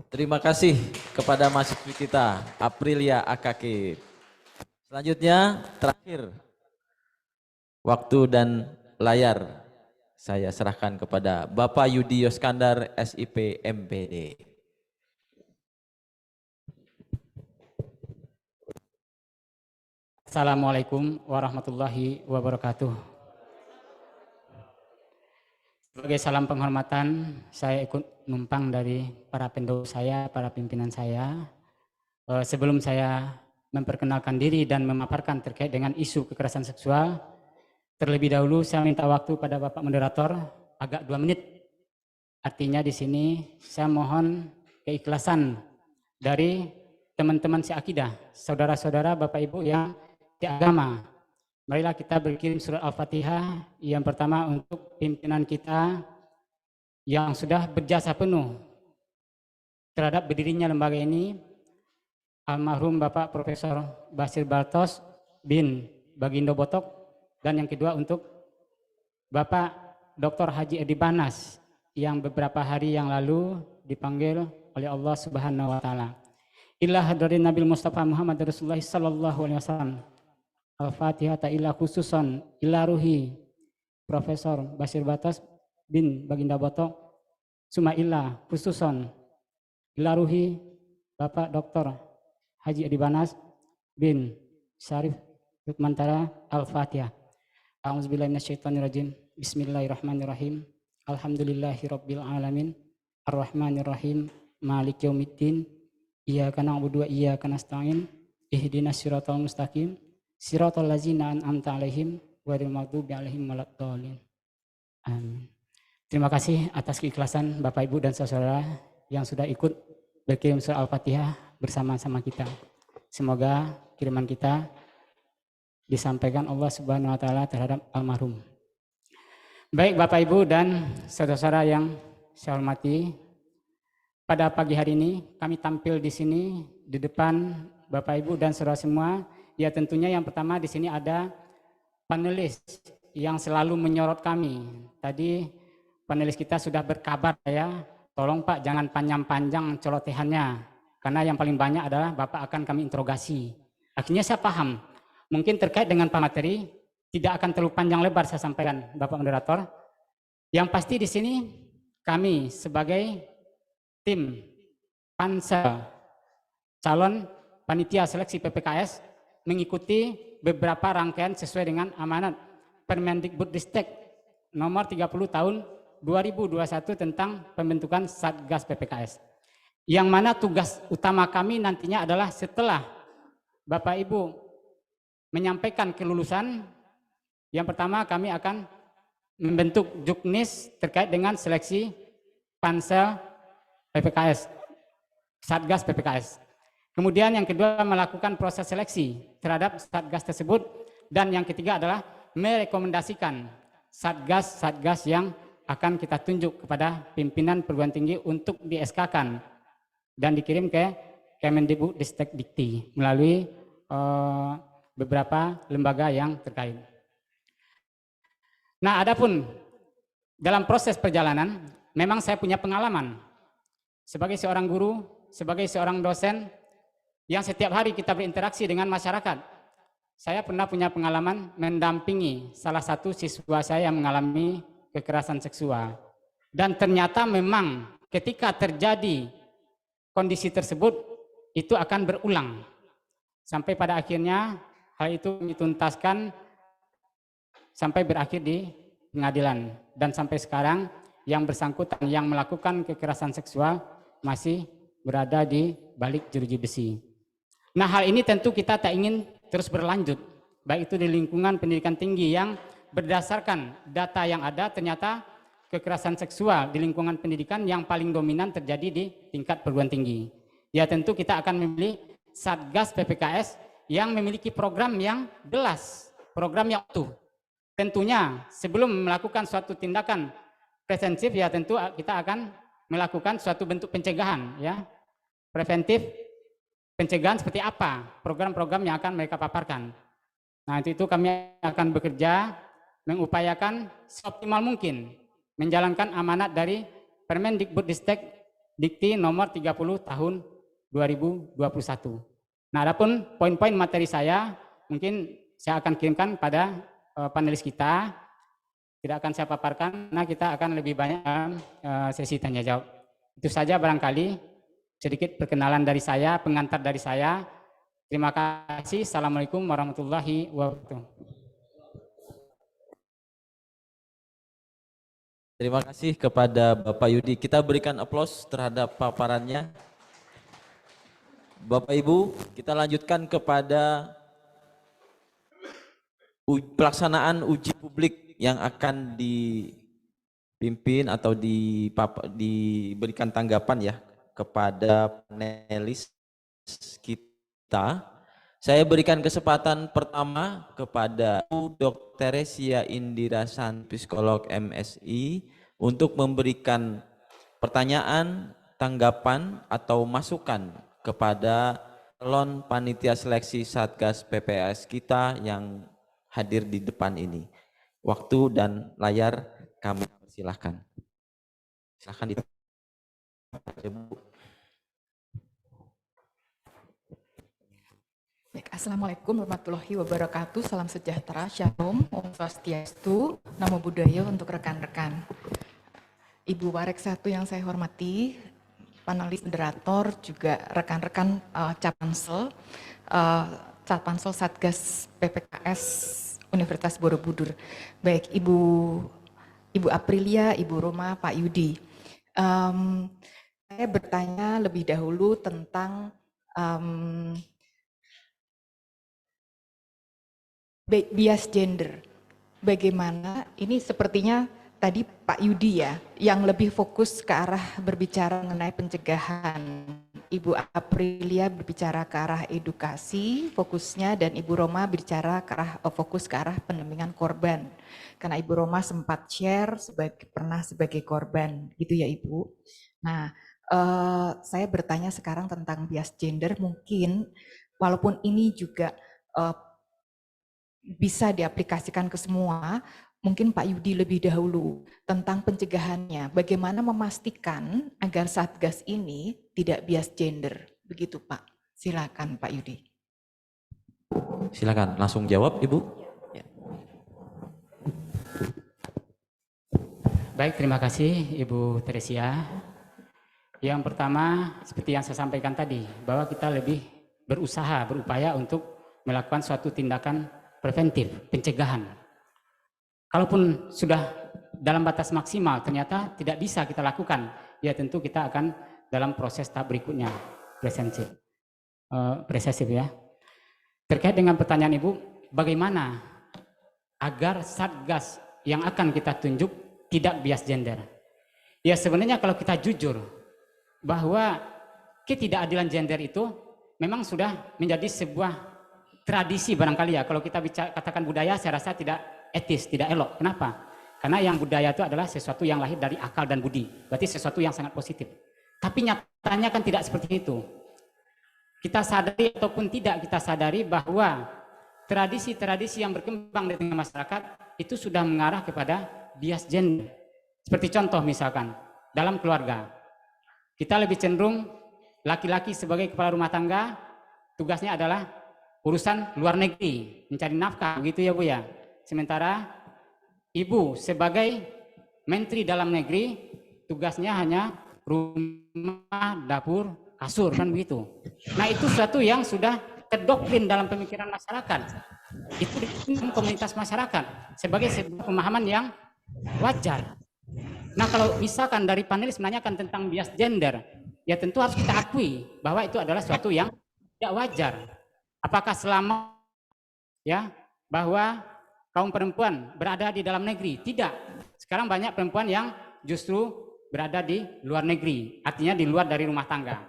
Terima kasih kepada mahasiswi kita, Aprilia AKK. Selanjutnya, terakhir, waktu dan layar saya serahkan kepada Bapak Yudi Yoskandar, SIP MPD. Assalamualaikum warahmatullahi wabarakatuh. Sebagai salam penghormatan, saya ikut numpang dari para pendahulu saya, para pimpinan saya. Sebelum saya memperkenalkan diri dan memaparkan terkait dengan isu kekerasan seksual, terlebih dahulu saya minta waktu pada Bapak Moderator agak 2 menit. Artinya di sini saya mohon keikhlasan dari teman-teman seakidah, saudara-saudara, Bapak Ibu yang di agama. Marilah kita berkirim surat Al-Fatihah yang pertama untuk pimpinan kita yang sudah berjasa penuh terhadap berdirinya lembaga ini, almarhum Bapak Profesor Basir Bartos bin Bagindo Botok, dan yang kedua untuk Bapak Dr. Haji Edi Banas yang beberapa hari yang lalu dipanggil oleh Allah Subhanahu wa taala. Ila hadirin Nabi Mustafa Muhammad Rasulullah sallallahu alaihi wasallam. Al-Fatihah ta'ila khususon ila ruhi Profesor Basir Batas bin Baginda Botok, suma illa khususon ila ruhi Bapak Dr. Haji Edi Banas bin Syarif Lukmantara. Al-Fatihah. A'udzubillahi minasyaitonirrajim. Bismillahirrahmanirrahim. Alhamdulillahirabbil alamin. Arrahmanirrahim. Malik yaumiddin. Iyyaka na'budu wa iyyaka nasta'in. Ihdinas siratal mustaqim. Siratal ladzina an'amta 'alaihim ghairil maghdubi 'alaihim waladdallin. Amin. Terima kasih atas keikhlasan Bapak Ibu dan saudara yang sudah ikut berkirim surat Al-Fatihah bersama-sama kita. Semoga kiriman kita disampaikan Allah Subhanahu wa taala terhadap almarhum. Baik Bapak Ibu dan saudara-saudara yang saya hormati, pada pagi hari ini kami tampil di sini di depan Bapak Ibu dan saudara semua. Ya tentunya yang pertama di sini ada panelis yang selalu menyorot kami. Tadi panelis kita sudah berkabar ya, tolong Pak jangan panjang-panjang celotehannya, karena yang paling banyak adalah Bapak akan kami interogasi. Akhirnya saya paham, mungkin terkait dengan materi tidak akan terlalu panjang lebar saya sampaikan Bapak Moderator. Yang pasti di sini kami sebagai tim pansel calon panitia seleksi PPKS mengikuti beberapa rangkaian sesuai dengan amanat Permendikbudristek nomor 30 tahun 2021 tentang pembentukan Satgas PPKS. Yang mana tugas utama kami nantinya adalah setelah Bapak Ibu menyampaikan kelulusan, yang pertama kami akan membentuk juknis terkait dengan seleksi pansel PPKS, Satgas PPKS. Kemudian yang kedua melakukan proses seleksi terhadap Satgas tersebut, dan yang ketiga adalah merekomendasikan Satgas-Satgas yang akan kita tunjuk kepada pimpinan perguruan tinggi untuk di SK-kan dan dikirim ke Kemendikbudristek-Dikti melalui beberapa lembaga yang terkait. Nah, adapun dalam proses perjalanan, memang saya punya pengalaman sebagai seorang guru, sebagai seorang dosen yang setiap hari kita berinteraksi dengan masyarakat. Saya pernah punya pengalaman mendampingi salah satu siswa saya yang mengalami kekerasan seksual. Dan ternyata memang ketika terjadi kondisi tersebut, itu akan berulang. Sampai pada akhirnya hal itu dituntaskan sampai berakhir di pengadilan. Dan sampai sekarang yang bersangkutan yang melakukan kekerasan seksual masih berada di balik jeruji besi. Nah, hal ini tentu kita tak ingin terus berlanjut, baik itu di lingkungan pendidikan tinggi yang berdasarkan data yang ada, ternyata kekerasan seksual di lingkungan pendidikan yang paling dominan terjadi di tingkat perguruan tinggi. Ya tentu kita akan memilih Satgas PPKS yang memiliki program yang jelas, program yang utuh. Tentunya sebelum melakukan suatu tindakan preventif, ya tentu kita akan melakukan suatu bentuk pencegahan, ya preventif. Pencegahan seperti apa, program-program yang akan mereka paparkan. Nah, itu kami akan bekerja mengupayakan seoptimal mungkin menjalankan amanat dari Permendikbudristek-Dikti nomor 30 tahun 2021. Nah, adapun poin-poin materi saya mungkin saya akan kirimkan pada panelis kita, tidak akan saya paparkan, karena kita akan lebih banyak sesi tanya jawab. Itu saja barangkali sedikit perkenalan dari saya, pengantar dari saya. Terima kasih. Assalamualaikum warahmatullahi wabarakatuh. Terima kasih kepada Bapak Yudi. Kita berikan aplaus terhadap paparannya. Bapak Ibu, kita lanjutkan kepada pelaksanaan uji publik yang akan dipimpin atau diberikan tanggapan ya kepada panelis kita. Saya berikan kesempatan pertama kepada Dr. Teresia Indira Santi, psikolog MSI, untuk memberikan pertanyaan, tanggapan atau masukan kepada calon panitia seleksi Satgas PPKS kita yang hadir di depan ini. Waktu dan layar kami persilahkan. Silahkan Baik, Assalamualaikum warahmatullahi wabarakatuh. Salam sejahtera, Shalom, Om Swastiastu, Namo Buddhaya untuk rekan-rekan. Ibu Warek 1 yang saya hormati, panelis moderator, juga rekan-rekan Catpansel Satgas PPKS Universitas Borobudur. Baik, Ibu Aprilia, Ibu Roma, Pak Yudi. Saya bertanya lebih dahulu tentang bias gender. Bagaimana ini sepertinya tadi Pak Yudi ya yang lebih fokus ke arah berbicara mengenai pencegahan. Ibu Aprilia berbicara ke arah edukasi fokusnya, dan Ibu Roma berbicara ke arah fokus ke arah pendampingan korban. Karena Ibu Roma sempat share pernah sebagai korban, gitu ya Ibu. Nah, saya bertanya sekarang tentang bias gender, mungkin walaupun ini juga bisa diaplikasikan ke semua, mungkin Pak Yudi lebih dahulu tentang pencegahannya, bagaimana memastikan agar Satgas ini tidak bias gender, begitu Pak. Silakan Pak Yudi. Silakan langsung jawab Ibu. Ya. Baik, terima kasih Ibu Teresia. Yang pertama, seperti yang saya sampaikan tadi, bahwa kita lebih berupaya untuk melakukan suatu tindakan preventif, pencegahan. Kalaupun sudah dalam batas maksimal ternyata tidak bisa kita lakukan, ya tentu kita akan dalam proses tahap berikutnya, presensif ya. Terkait dengan pertanyaan Ibu, bagaimana agar Satgas yang akan kita tunjuk tidak bias gender? Ya sebenarnya kalau kita jujur bahwa ketidakadilan gender itu memang sudah menjadi sebuah tradisi barangkali ya. Kalau kita katakan budaya, saya rasa tidak etis, tidak elok. Kenapa? Karena yang budaya itu adalah sesuatu yang lahir dari akal dan budi. Berarti sesuatu yang sangat positif. Tapi nyatanya kan tidak seperti itu. Kita sadari ataupun tidak kita sadari bahwa tradisi-tradisi yang berkembang di tengah masyarakat itu sudah mengarah kepada bias gender. Seperti contoh misalkan, dalam keluarga. Kita lebih cenderung laki-laki sebagai kepala rumah tangga, tugasnya adalah urusan luar negeri, mencari nafkah, begitu ya Bu ya. Sementara ibu sebagai menteri dalam negeri, tugasnya hanya rumah, dapur, kasur, kan begitu. Nah itu sesuatu yang sudah terdoktrin dalam pemikiran masyarakat. Itu di komunitas masyarakat sebagai sebuah pemahaman yang wajar. Nah kalau misalkan dari panelis menanyakan tentang bias gender, ya tentu harus kita akui bahwa itu adalah sesuatu yang tidak wajar. Apakah selama ya bahwa kaum perempuan berada di dalam negeri? Tidak. Sekarang banyak perempuan yang justru berada di luar negeri, artinya di luar dari rumah tangga.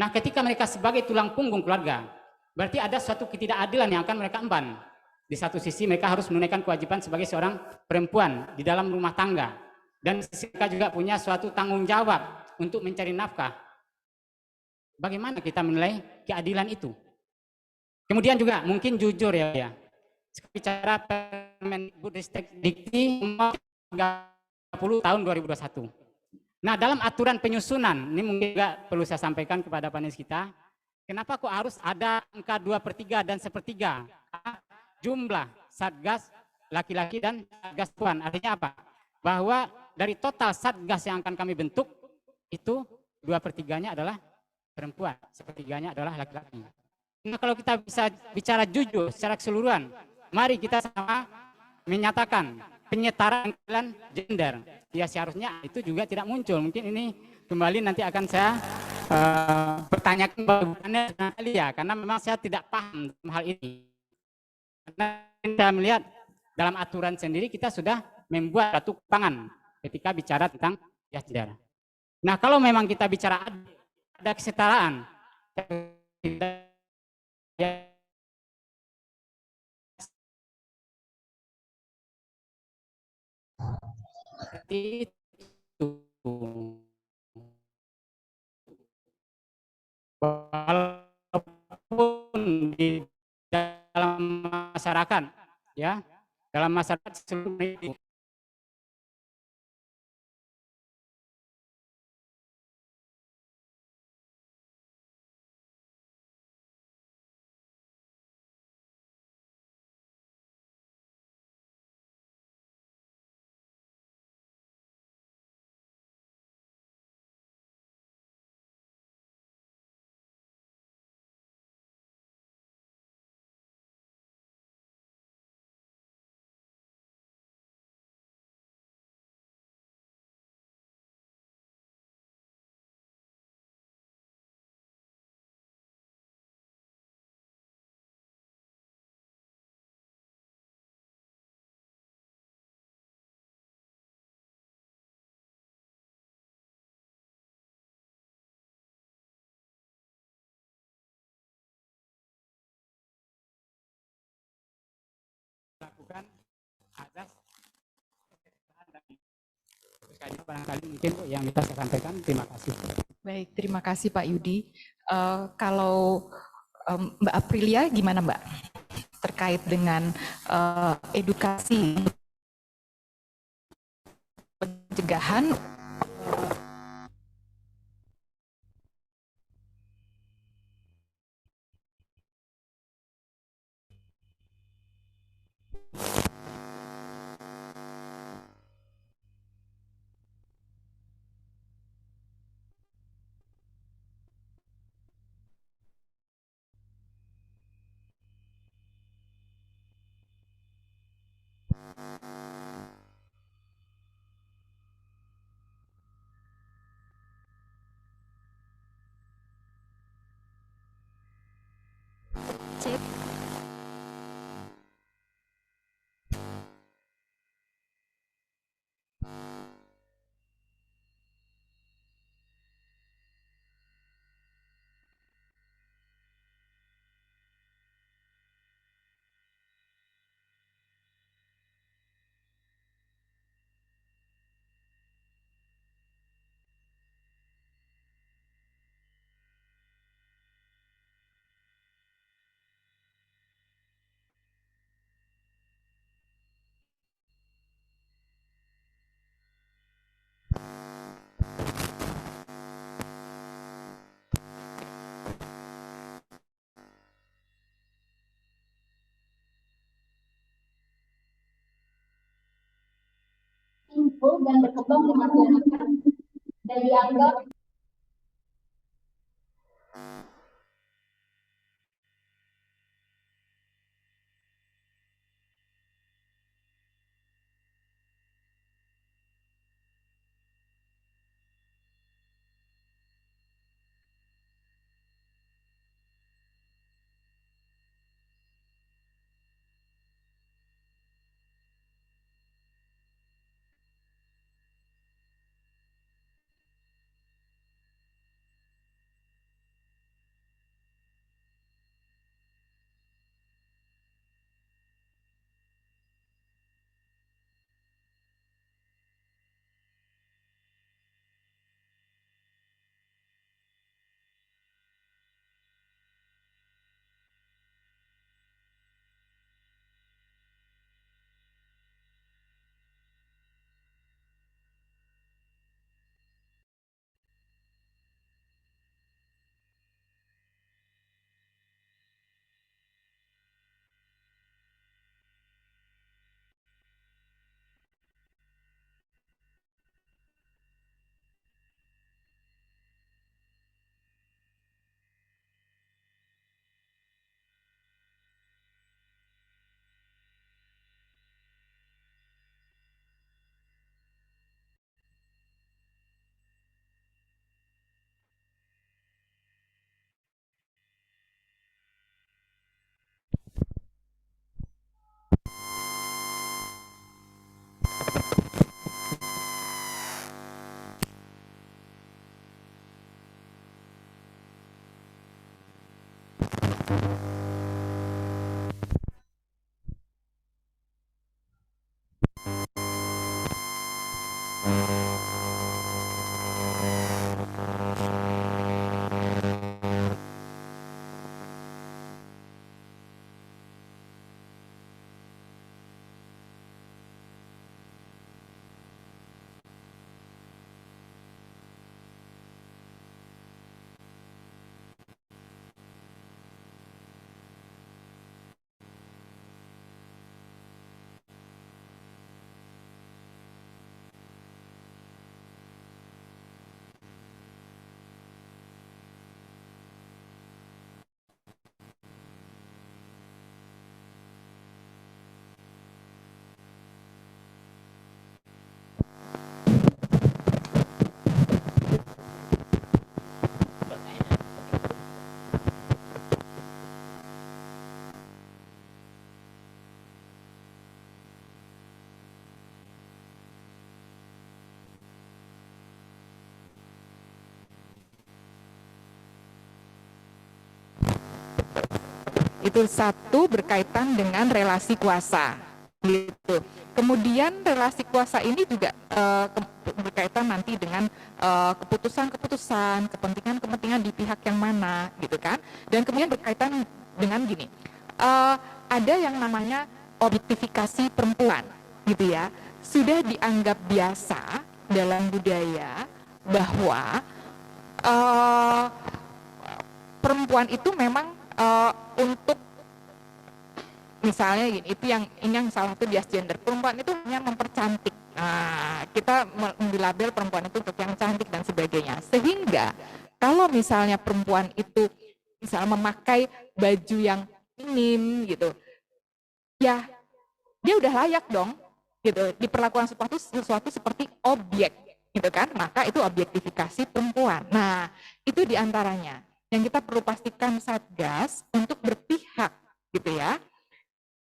Nah ketika mereka sebagai tulang punggung keluarga, berarti ada suatu ketidakadilan yang akan mereka emban. Di satu sisi mereka harus menunaikan kewajiban sebagai seorang perempuan di dalam rumah tangga. Dan mereka juga punya suatu tanggung jawab untuk mencari nafkah. Bagaimana kita menilai keadilan itu? Kemudian juga mungkin jujur ya. Bicara Permendikbud Dikti nomor 30 tahun 2021. Nah dalam aturan penyusunan, ini mungkin juga perlu saya sampaikan kepada panelis kita, kenapa kok harus ada angka 2/3 dan 1/3 jumlah satgas laki-laki dan satgas perempuan? Artinya apa? Bahwa dari total satgas yang akan kami bentuk, itu 2/3-nya adalah perempuan, 1/3-nya adalah laki-laki. Nah kalau kita bisa bicara jujur secara keseluruhan, mari kita sama menyatakan penyetaraan gender. Ya seharusnya itu juga tidak muncul. Mungkin ini kembali nanti akan saya pertanyakan bagaimana ya, karena memang saya tidak paham hal ini. Karena saya melihat dalam aturan sendiri kita sudah membuat satu pangan ketika bicara tentang bias gender. Nah kalau memang kita bicara ada kesetaraan, seperti itu. Walaupun di dalam masyarakat, ya, dalam masyarakat seluruh itu. Lakukan atas barangkali mungkin yang kita sampaikan. Terima kasih. Baik, terima kasih Pak Yudi. Kalau Mbak Aprilia gimana Mbak? Terkait dengan edukasi pencegahan meaningful dan berkembang di masyarakat dan dianggap Itu satu berkaitan dengan relasi kuasa gitu. Kemudian relasi kuasa ini juga berkaitan nanti dengan keputusan-keputusan, kepentingan-kepentingan di pihak yang mana gitu kan. Dan kemudian berkaitan dengan gini, ada yang namanya objektifikasi perempuan gitu ya. Sudah dianggap biasa dalam budaya bahwa perempuan itu memang untuk misalnya gini, itu ini yang salah satu bias gender. Perempuan itu hanya mempercantik. Nah, kita melabel perempuan itu untuk yang cantik dan sebagainya. Sehingga kalau misalnya perempuan itu misalnya memakai baju yang minim gitu, ya dia udah layak dong gitu diperlakukan sesuatu seperti objek gitu kan, maka itu objektifikasi perempuan. Nah, itu diantaranya yang kita perlu pastikan Satgas untuk berpihak gitu ya,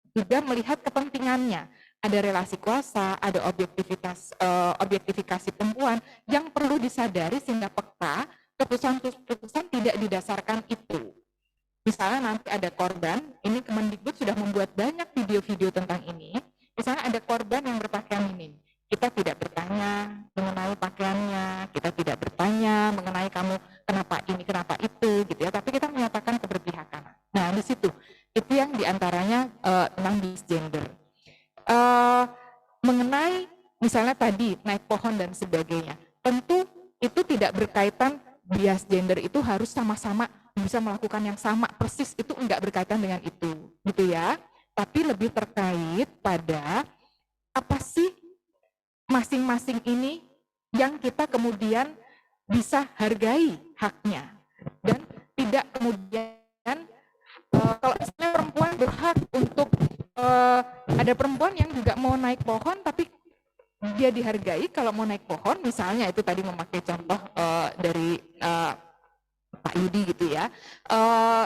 juga melihat kepentingannya. Ada relasi kuasa, ada objektifikasi perempuan yang perlu disadari sehingga peka keputusan tidak didasarkan itu. Misalnya nanti ada korban, ini Kemendikbud sudah membuat banyak video-video tentang ini. Misalnya ada korban yang berpakaian minim, kita tidak bertanya mengenai pakaiannya, kita tidak bertanya mengenai kamu kenapa ini, kenapa itu, gitu ya. Tapi kita menyatakan keberpihakan. Nah, di situ itu yang diantaranya tentang bias gender. Mengenai misalnya tadi naik pohon dan sebagainya, tentu itu tidak berkaitan bias gender itu harus sama-sama bisa melakukan yang sama persis, itu enggak berkaitan dengan itu, gitu ya. Tapi lebih terkait pada apa sih masing-masing ini yang kita kemudian bisa hargai haknya dan tidak kemudian kalau misalnya perempuan berhak untuk ada perempuan yang juga mau naik pohon tapi dia dihargai kalau mau naik pohon, misalnya itu tadi memakai contoh dari Pak Yudi gitu ya,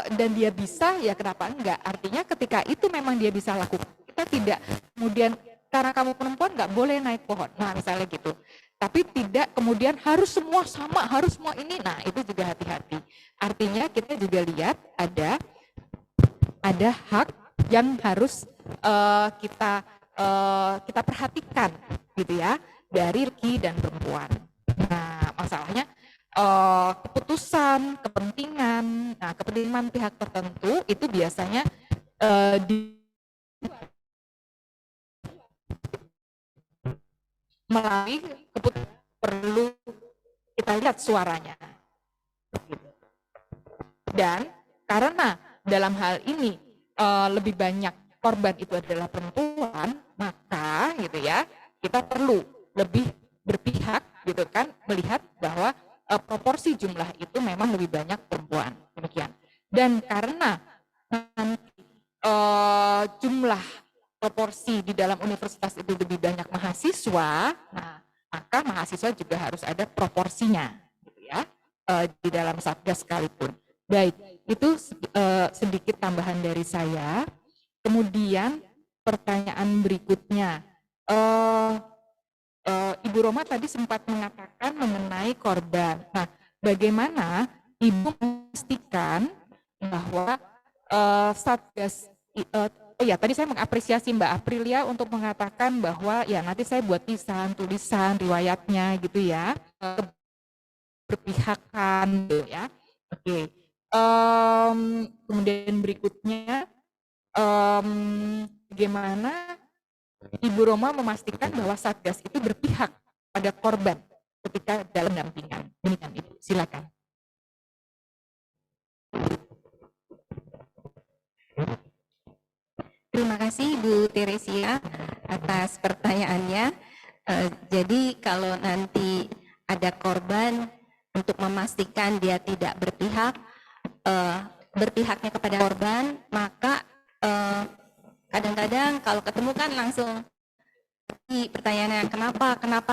dan dia bisa, ya kenapa enggak? Artinya ketika itu memang dia bisa lakukan, kita tidak kemudian karena kamu perempuan nggak boleh naik pohon, nah misalnya gitu. Tapi tidak kemudian harus semua sama, harus semua ini, nah itu juga hati-hati. Artinya kita juga lihat ada hak yang harus kita perhatikan gitu ya dari laki dan perempuan. Nah masalahnya keputusan, kepentingan, nah kepentingan pihak tertentu itu biasanya melalui keputusan perlu kita lihat suaranya. Dan karena dalam hal ini lebih banyak korban itu adalah perempuan, maka gitu ya kita perlu lebih berpihak gitu kan, melihat bahwa proporsi jumlah itu memang lebih banyak perempuan, demikian. Dan karena nanti jumlah proporsi di dalam universitas itu lebih banyak mahasiswa, nah maka mahasiswa juga harus ada proporsinya, gitu ya, di dalam satgas sekalipun. Baik, itu sedikit tambahan dari saya. Kemudian pertanyaan berikutnya, Ibu Roma tadi sempat mengatakan mengenai korban. Nah, bagaimana Ibu memastikan bahwa satgas ya tadi saya mengapresiasi Mbak Aprilia untuk mengatakan bahwa ya nanti saya buat tulisan riwayatnya gitu ya, berpihakan gitu ya. Oke. Kemudian berikutnya bagaimana Ibu Roma memastikan bahwa satgas itu berpihak pada korban ketika dalam dampingan. Demikian Ibu, silakan. Terima kasih Bu Teresia atas pertanyaannya. Jadi kalau nanti ada korban, untuk memastikan dia tidak berpihak, berpihaknya kepada korban, maka kadang-kadang kalau ketemu kan langsung pertanyaannya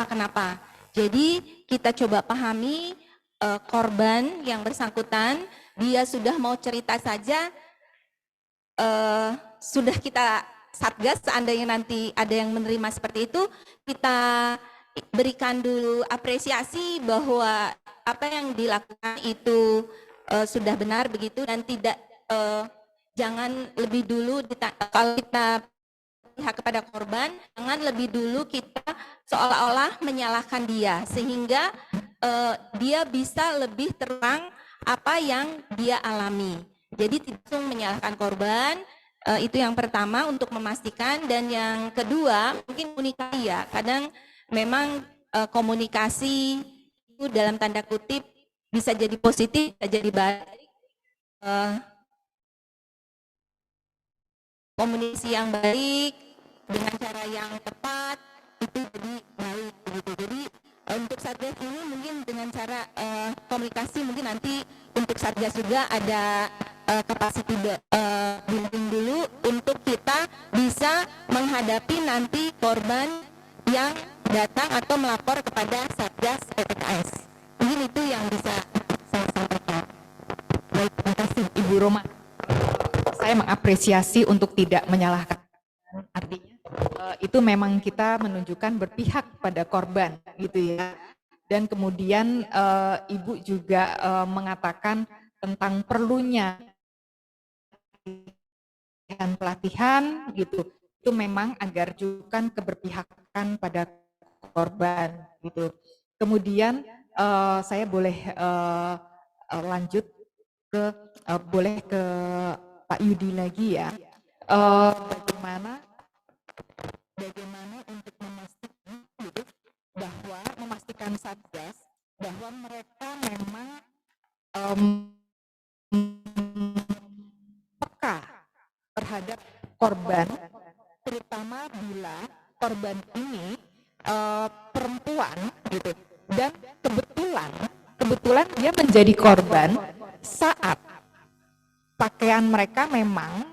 kenapa. Jadi kita coba pahami korban yang bersangkutan, dia sudah mau cerita saja, sudah kita satgas, seandainya nanti ada yang menerima seperti itu, kita berikan dulu apresiasi bahwa apa yang dilakukan itu sudah benar begitu, dan tidak jangan lebih dulu kalau kita pihak kepada korban, jangan lebih dulu kita seolah-olah menyalahkan dia, sehingga dia bisa lebih terang apa yang dia alami. Jadi tidak langsung menyalahkan korban, itu yang pertama untuk memastikan. Dan yang kedua mungkin komunikasi ya, kadang memang komunikasi itu dalam tanda kutip bisa jadi positif, bisa jadi baik. Komunikasi yang baik dengan cara yang tepat itu jadi baik begitu. Jadi untuk satgas ini mungkin dengan cara komunikasi, mungkin nanti untuk satgas juga ada capacity building dulu untuk kita bisa menghadapi nanti korban yang datang atau melapor kepada satgas PPKS. Mungkin itu yang bisa saya sampaikan. Baik, terima kasih Ibu Roma. Saya mengapresiasi untuk tidak menyalahkan. Artinya itu memang kita menunjukkan berpihak pada korban gitu ya. Dan kemudian Ibu juga mengatakan tentang perlunya pelatihan gitu. Itu memang agar juga keberpihakan pada korban gitu. Kemudian saya boleh lanjut ke boleh ke Pak Yudi lagi ya. Bagaimana untuk memastikan gitu, bahwa memastikan satgas bahwa mereka memang peka terhadap korban, terutama bila korban ini perempuan gitu, dan kebetulan dia menjadi korban saat pakaian mereka memang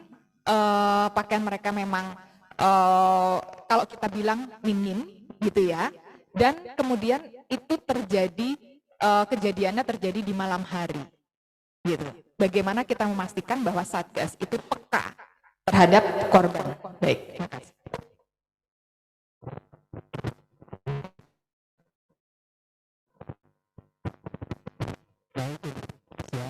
kalau kita bilang minim gitu ya, dan kemudian itu terjadi kejadiannya terjadi di malam hari gitu. Bagaimana kita memastikan bahwa Satgas itu peka terhadap korban? Baik, terima kasih. Baik, ya,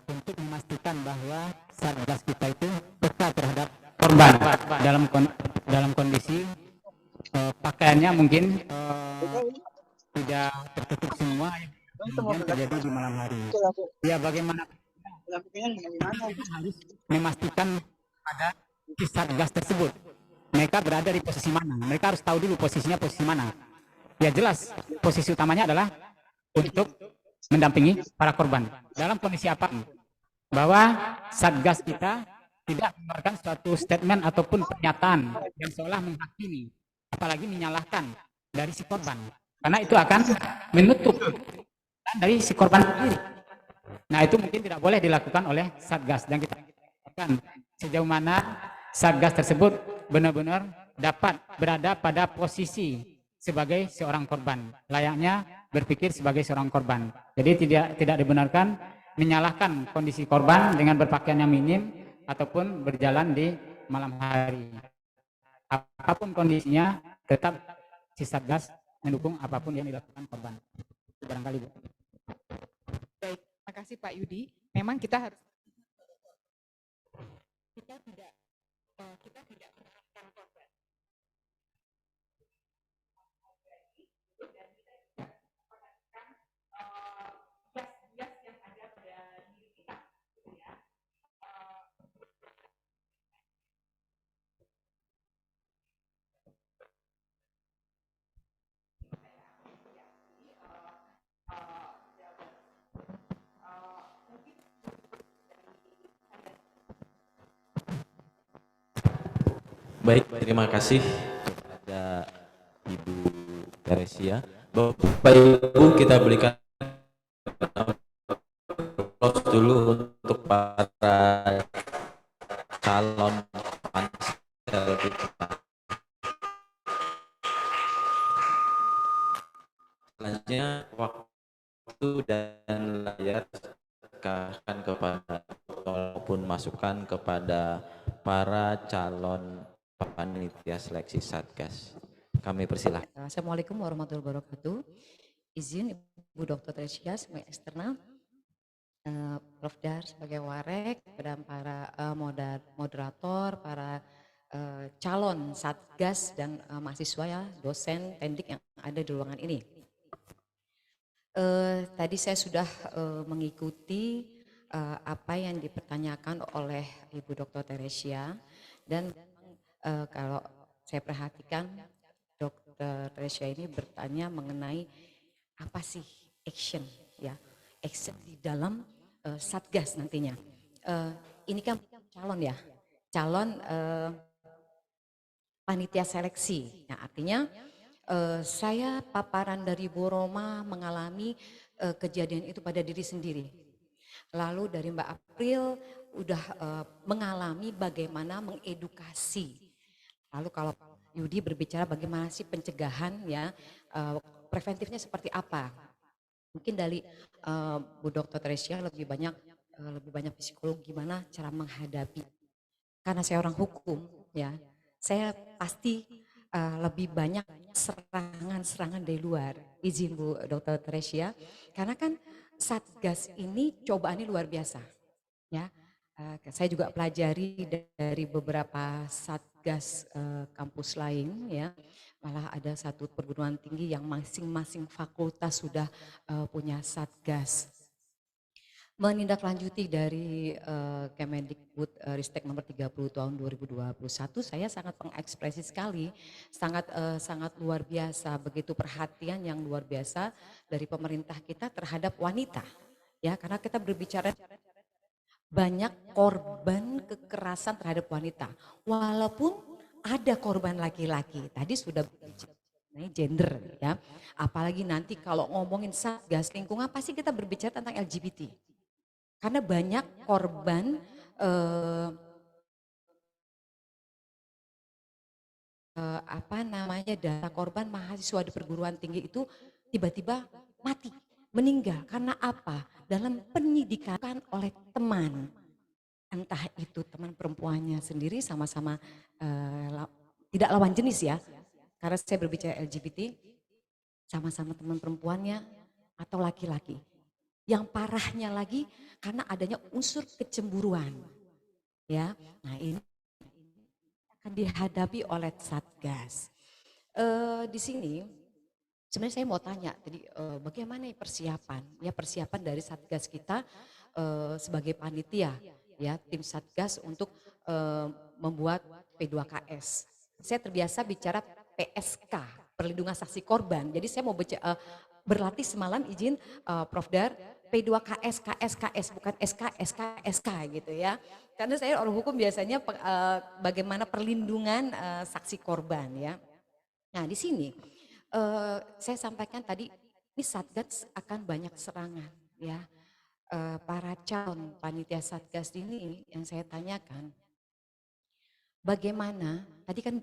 untuk memastikan bahwa Satgas kita itu peka terhadap korban dalam kondisi pakaiannya mungkin tidak tertutup semua yang terjadi di malam hari. Ya, bagaimana harus memastikan pada si Satgas tersebut mereka berada di posisi mana, mereka harus tahu dulu posisinya posisi mana. Ya jelas posisi utamanya adalah untuk mendampingi para korban dalam kondisi apa, bahwa Satgas kita tidak mengeluarkan suatu statement ataupun pernyataan yang seolah menghakimi apalagi menyalahkan dari si korban, karena itu akan menutup dari si korban sendiri. Nah, itu mungkin tidak boleh dilakukan oleh Satgas, dan kita akan sejauh mana Satgas tersebut benar-benar dapat berada pada posisi sebagai seorang korban, layaknya berpikir sebagai seorang korban. Jadi tidak dibenarkan menyalahkan kondisi korban dengan berpakaian yang minim ataupun berjalan di malam hari. Apapun kondisinya, tetap si Satgas mendukung apapun yang dilakukan korban. Itu barangkali, Bu. Baik, terima kasih Pak Yudi. Memang kita harus kita tidak mengharapkan korban. Baik, terima kasih kepada Ibu Teresia. Bapak Ibu, kita berikan applause dulu untuk para calon pansel kita. Selanjutnya waktu dan layar akan kepada maupun masukan kepada para calon panitia seleksi Satgas. Kami persilahkan. Assalamualaikum warahmatullahi wabarakatuh. Izin Ibu Dr. Teresia sebagai eksternal, Prof. Dar sebagai warek, kepada para moderator, para calon Satgas dan mahasiswa ya, dosen, tendik yang ada di ruangan ini. Tadi saya sudah mengikuti apa yang dipertanyakan oleh Ibu Dr. Teresia, dan kalau saya perhatikan Dr. Teresia ini bertanya mengenai apa sih action ya, action di dalam Satgas nantinya. Ini kan calon ya, calon panitia seleksi. Nah, artinya saya paparan dari Bu Roma mengalami kejadian itu pada diri sendiri. Lalu dari Mbak April udah mengalami bagaimana mengedukasi. Lalu kalau Yudi berbicara bagaimana sih pencegahan ya, preventifnya seperti apa? Mungkin dari Bu Dr. Teresia lebih banyak psikolog gimana cara menghadapi. Karena saya orang hukum ya, saya pasti lebih banyak serangan-serangan dari luar. Izin Bu Dr. Teresia, karena kan Satgas ini cobaannya luar biasa ya. Saya juga pelajari dari beberapa Satgas kampus lain ya, malah ada satu perguruan tinggi yang masing-masing fakultas sudah punya Satgas. Menindaklanjuti dari Kemendikbud Ristek nomor 30 tahun 2021, saya sangat mengekspresi sekali, sangat luar biasa, begitu perhatian yang luar biasa dari pemerintah kita terhadap wanita. Ya, karena kita berbicara banyak korban kekerasan terhadap wanita, walaupun ada korban laki-laki. Tadi sudah mengenai gender ya. Apalagi nanti kalau ngomongin Satgas lingkungan pasti kita berbicara tentang LGBT. Karena banyak korban data korban mahasiswa di perguruan tinggi itu tiba-tiba mati, meninggal. Karena apa? Dalam pendidikan oleh teman. Entah itu teman perempuannya sendiri sama-sama tidak lawan jenis ya. Karena saya berbicara LGBT, sama-sama teman perempuannya atau laki-laki. Yang parahnya lagi karena adanya unsur kecemburuan. Ya, nah ini akan dihadapi oleh Satgas. Di sini sebenarnya saya mau tanya tadi bagaimana persiapan? Ya persiapan dari Satgas kita sebagai panitia, ya tim Satgas untuk membuat P2KS. Saya terbiasa bicara PSK, perlindungan saksi korban. Jadi saya mau berlatih semalam izin Prof Dar P2KS, KS, bukan SK gitu ya. Karena saya orang hukum biasanya bagaimana perlindungan saksi korban ya. Nah di sini saya sampaikan tadi ini Satgas akan banyak serangan ya. Para calon panitia Satgas ini yang saya tanyakan, bagaimana tadi kan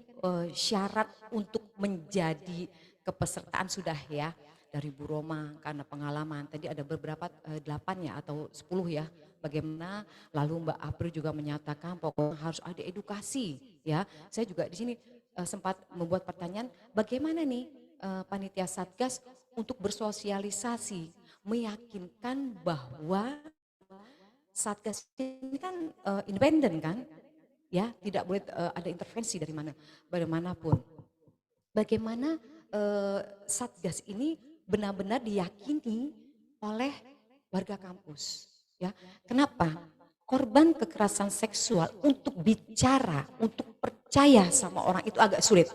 syarat untuk menjadi kepesertaan sudah ya dari Bu Roma karena pengalaman tadi ada beberapa 8 ya atau 10 ya. Bagaimana lalu Mbak April juga menyatakan pokoknya harus ada edukasi ya. Saya juga di sini sempat membuat pertanyaan bagaimana nih panitia Satgas untuk bersosialisasi meyakinkan bahwa Satgas ini kan independen kan ya tidak boleh ada intervensi dari manapun. Bagaimana Satgas ini benar-benar diyakini oleh warga kampus. Ya, kenapa? Korban kekerasan seksual untuk bicara, untuk percaya sama orang itu agak sulit.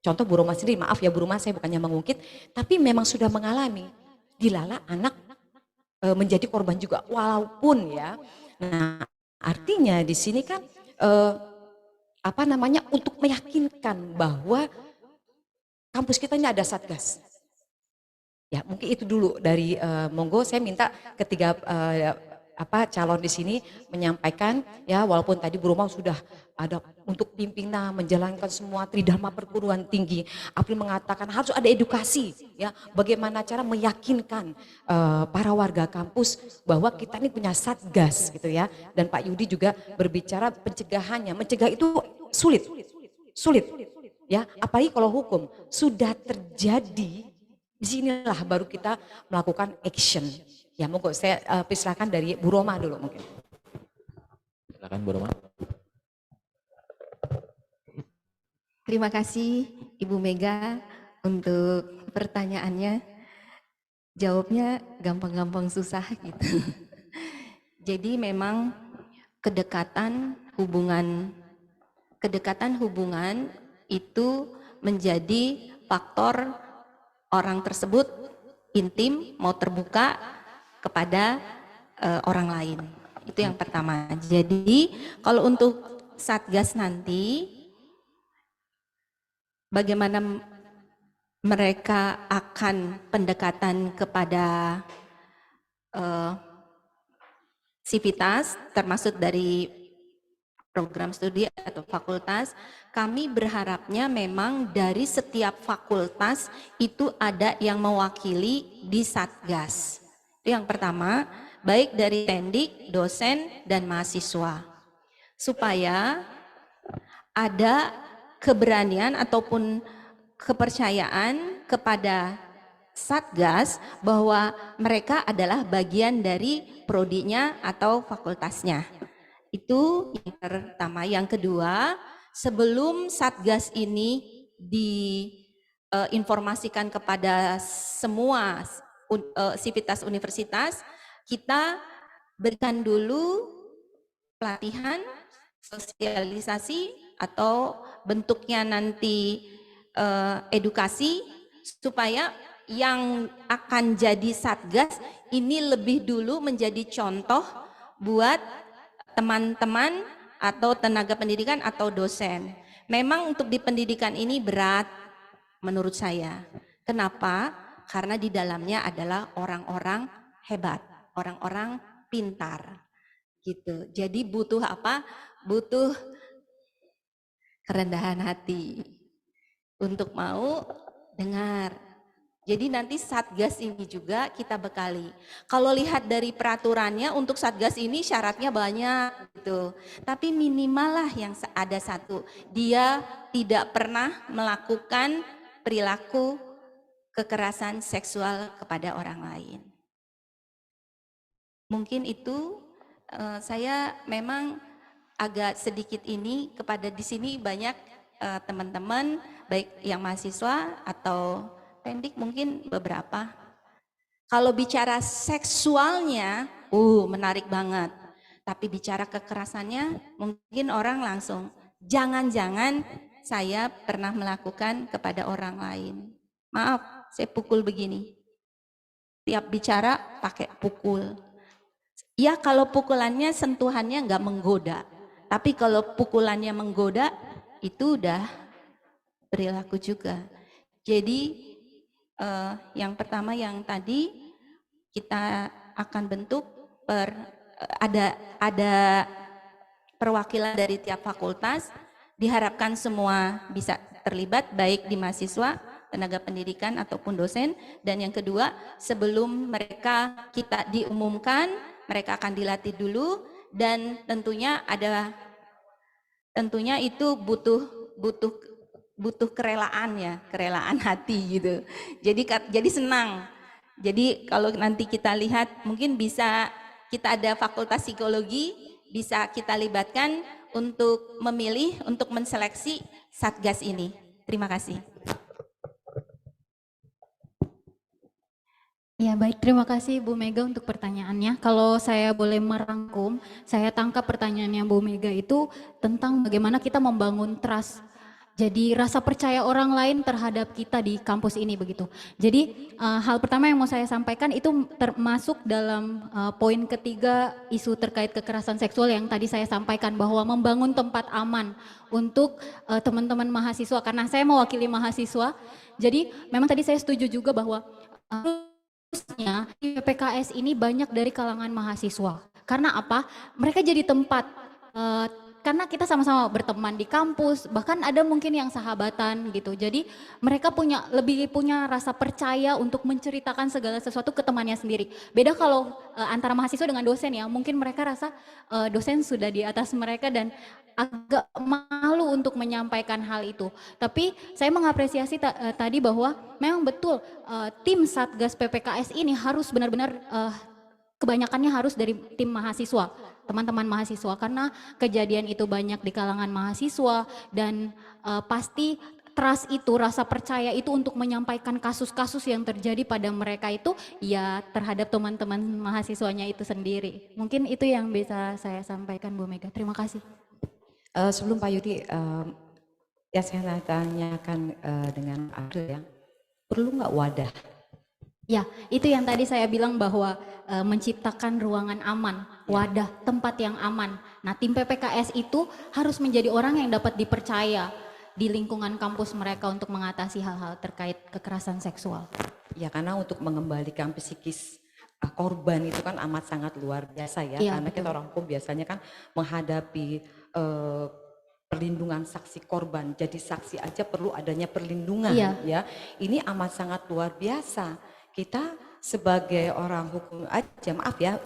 Contoh Bu Roma sendiri, maaf ya Bu Roma saya bukannya mengungkit, tapi memang sudah mengalami. Dilala anak menjadi korban juga, walaupun ya. Nah artinya di sini kan untuk meyakinkan bahwa kampus kita ini ada Satgas. Ya mungkin itu dulu dari monggo saya minta ketiga calon di sini menyampaikan ya walaupun tadi Bu Roma sudah ada untuk pimpinan menjalankan semua tridharma perguruan tinggi. April mengatakan harus ada edukasi ya bagaimana cara meyakinkan para warga kampus bahwa kita ini punya Satgas gitu ya. Dan Pak Yudi juga berbicara pencegahannya. Mencegah itu sulit ya apalagi kalau hukum sudah terjadi. Disinilah baru kita melakukan action. Ya monggo saya persilakan dari Bu Roma dulu mungkin. Silakan Bu Roma. Terima kasih Ibu Mega untuk pertanyaannya. Jawabnya gampang-gampang susah gitu. Jadi memang kedekatan hubungan itu menjadi faktor orang tersebut intim mau terbuka kepada orang lain. Itu yang pertama. Jadi kalau untuk Satgas nanti bagaimana mereka akan pendekatan kepada sivitas termasuk dari program studi atau fakultas, kami berharapnya memang dari setiap fakultas itu ada yang mewakili di Satgas. Itu yang pertama, baik dari pendik, dosen, dan mahasiswa. Supaya ada keberanian ataupun kepercayaan kepada Satgas bahwa mereka adalah bagian dari prodinya atau fakultasnya. Itu yang pertama. Yang kedua, sebelum Satgas ini diinformasikan kepada semua sivitas universitas, kita berikan dulu pelatihan, sosialisasi atau bentuknya nanti edukasi supaya yang akan jadi Satgas ini lebih dulu menjadi contoh buat teman-teman atau tenaga pendidikan atau dosen. Memang untuk di pendidikan ini berat menurut saya. Kenapa? Karena di dalamnya adalah orang-orang hebat, orang-orang pintar gitu. Jadi butuh apa? Butuh kerendahan hati untuk mau dengar. Jadi nanti Satgas ini juga kita bekali. Kalau lihat dari peraturannya untuk Satgas ini syaratnya banyak gitu. Tapi minimal lah yang ada satu, dia tidak pernah melakukan perilaku kekerasan seksual kepada orang lain. Mungkin itu saya memang agak sedikit ini kepada di sini banyak teman-teman baik yang mahasiswa atau pendik mungkin beberapa. Kalau bicara seksualnya, menarik banget. Tapi bicara kekerasannya, mungkin orang langsung, jangan-jangan saya pernah melakukan kepada orang lain. Maaf, saya pukul begini. Tiap bicara pakai pukul. Ya kalau pukulannya, sentuhannya nggak menggoda. Tapi kalau pukulannya menggoda, itu udah perilaku juga. Jadi yang pertama yang tadi kita akan bentuk ada perwakilan dari tiap fakultas, diharapkan semua bisa terlibat baik di mahasiswa, tenaga pendidikan ataupun dosen. Dan yang kedua, sebelum kita diumumkan, mereka akan dilatih dulu dan tentunya itu butuh kerelaan ya, kerelaan hati gitu. Jadi senang. Jadi kalau nanti kita lihat mungkin bisa kita ada fakultas psikologi, bisa kita libatkan untuk memilih, untuk menseleksi Satgas ini. Terima kasih. Ya baik, terima kasih Bu Mega untuk pertanyaannya. Kalau saya boleh merangkum, saya tangkap pertanyaannya Bu Mega itu tentang bagaimana kita membangun trust. Jadi rasa percaya orang lain terhadap kita di kampus ini begitu. Jadi hal pertama yang mau saya sampaikan itu termasuk dalam poin ketiga isu terkait kekerasan seksual yang tadi saya sampaikan, bahwa membangun tempat aman untuk teman-teman mahasiswa. Karena saya mewakili mahasiswa, jadi memang tadi saya setuju juga bahwa harusnya di PPKS ini banyak dari kalangan mahasiswa. Karena apa? Mereka jadi tempat karena kita sama-sama berteman di kampus, bahkan ada mungkin yang sahabatan gitu. Jadi mereka lebih punya rasa percaya untuk menceritakan segala sesuatu ke temannya sendiri. Beda kalau antara mahasiswa dengan dosen ya, mungkin mereka rasa dosen sudah di atas mereka dan agak malu untuk menyampaikan hal itu. Tapi saya mengapresiasi tadi bahwa memang betul tim Satgas PPKS ini harus benar-benar kebanyakannya harus dari tim mahasiswa, teman-teman mahasiswa, karena kejadian itu banyak di kalangan mahasiswa dan pasti trust itu, rasa percaya itu untuk menyampaikan kasus-kasus yang terjadi pada mereka itu ya terhadap teman-teman mahasiswanya itu sendiri. Mungkin itu yang bisa saya sampaikan Bu Mega. Terima kasih. Sebelum Pak Yudi, ya saya tanyakan dengan April ya, perlu nggak wadah? Ya, itu yang tadi saya bilang bahwa menciptakan ruangan aman, wadah, tempat yang aman. Nah, tim PPKS itu harus menjadi orang yang dapat dipercaya di lingkungan kampus mereka untuk mengatasi hal-hal terkait kekerasan seksual. Ya, karena untuk mengembalikan psikis korban itu kan amat sangat luar biasa ya, karena betul. Kita orang hukum biasanya kan menghadapi perlindungan saksi korban, jadi saksi aja perlu adanya perlindungan ya. Ini amat sangat luar biasa. Kita sebagai orang hukum aja, maaf ya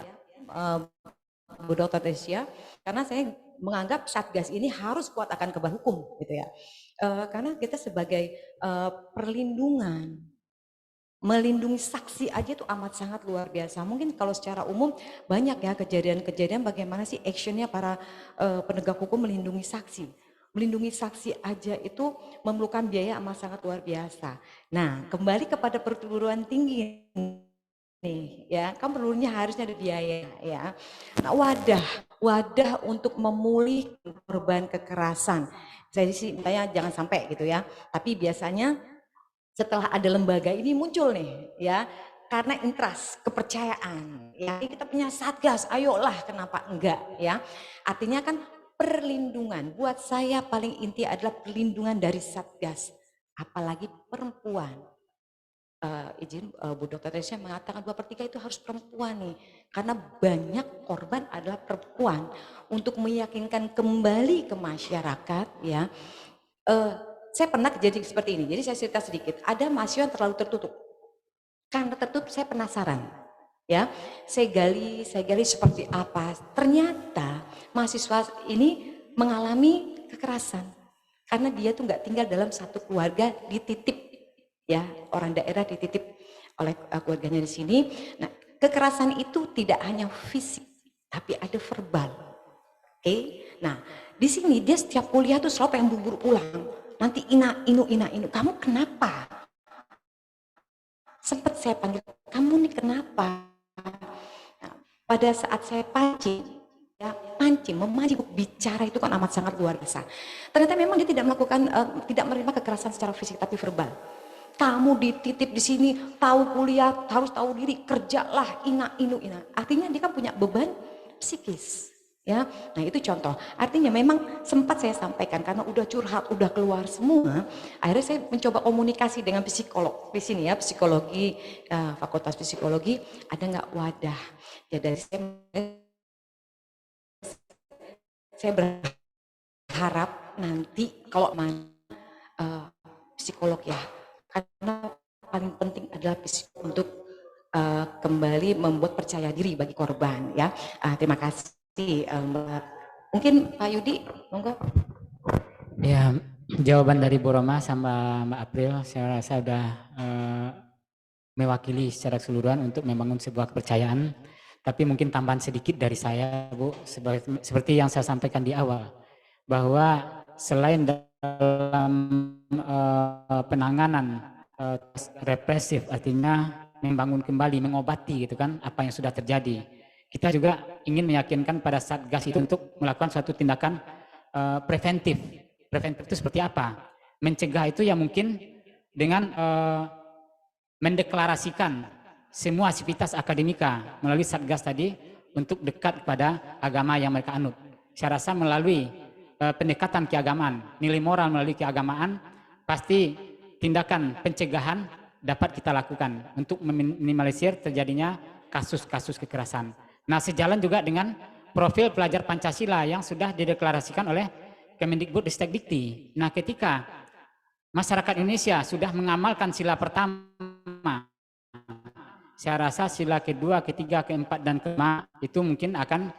Bu Dr. Teresia, karena saya menganggap Satgas ini harus kuat akan kebal hukum gitu ya. Karena kita sebagai perlindungan, melindungi saksi aja itu amat sangat luar biasa. Mungkin kalau secara umum banyak ya kejadian-kejadian bagaimana sih actionnya para penegak hukum melindungi saksi. Melindungi saksi aja itu memerlukan biaya amat sangat luar biasa. Nah, kembali kepada perguruan tinggi nih ya, kan perlunya harusnya ada biaya ya. Nah, wadah untuk memulihkan korban kekerasan. Saya sih mintanya jangan sampai gitu ya. Tapi biasanya setelah ada lembaga ini muncul nih ya, karena interest, kepercayaan. Ya, kita punya Satgas, ayolah kenapa enggak ya. Artinya kan perlindungan, buat saya paling inti adalah perlindungan dari Satgas. apalagi perempuan. Izin Bu Dr. Teresia mengatakan 2/3 itu harus perempuan nih, karena banyak korban adalah perempuan. Untuk meyakinkan kembali ke masyarakat ya, saya pernah kejadian seperti ini, jadi saya cerita sedikit. Ada mahasiswa yang terlalu tertutup, karena tertutup saya penasaran ya, saya gali seperti apa. Ternyata mahasiswa ini mengalami kekerasan karena dia tuh nggak tinggal dalam satu keluarga, dititip ya, orang daerah dititip oleh keluarganya di sini. Nah, kekerasan itu tidak hanya fisik tapi ada verbal. Oke. Nah, di sini dia setiap kuliah tuh selalu pengen buru-buru pulang, nanti ina inu, kamu kenapa? Sempat saya panggil, kamu nih kenapa? Nah, pada saat saya memancing, bicara itu kan amat sangat luar biasa. Ternyata memang dia tidak melakukan, tidak menerima kekerasan secara fisik tapi verbal. Kamu dititip di sini, tahu kuliah, harus tahu diri, kerjalah, ina. Artinya dia kan punya beban psikis. Ya, nah itu contoh. Artinya memang sempat saya sampaikan karena udah curhat, udah keluar semua. Akhirnya saya mencoba komunikasi dengan psikolog di sini ya, psikologi, fakultas psikologi. Ada nggak wadah? Ya dari saya berharap nanti kalau psikolog ya, karena paling penting adalah psikolog untuk kembali membuat percaya diri bagi korban ya. Terima kasih Mbak. Mungkin Pak Yudi, monggo. Ya, jawaban dari Bu Roma sama Mbak April saya rasa sudah mewakili secara keseluruhan untuk membangun sebuah kepercayaan. Tapi mungkin tambahan sedikit dari saya, Bu, seperti yang saya sampaikan di awal, bahwa selain dalam penanganan represif, artinya membangun kembali, mengobati gitu kan apa yang sudah terjadi, kita juga ingin meyakinkan pada Satgas itu untuk melakukan suatu tindakan preventif. Preventif itu seperti apa? Mencegah itu ya mungkin dengan mendeklarasikan semua aktivitas akademika melalui Satgas tadi untuk dekat kepada agama yang mereka anut. Saya rasa melalui pendekatan keagamaan, nilai moral melalui keagamaan, pasti tindakan pencegahan dapat kita lakukan untuk meminimalisir terjadinya kasus-kasus kekerasan. Nah, sejalan juga dengan profil pelajar Pancasila yang sudah dideklarasikan oleh Kemendikbudristekdikti. Nah, ketika masyarakat Indonesia sudah mengamalkan sila pertama, saya rasa sila kedua, ketiga, keempat, dan kelima itu mungkin akan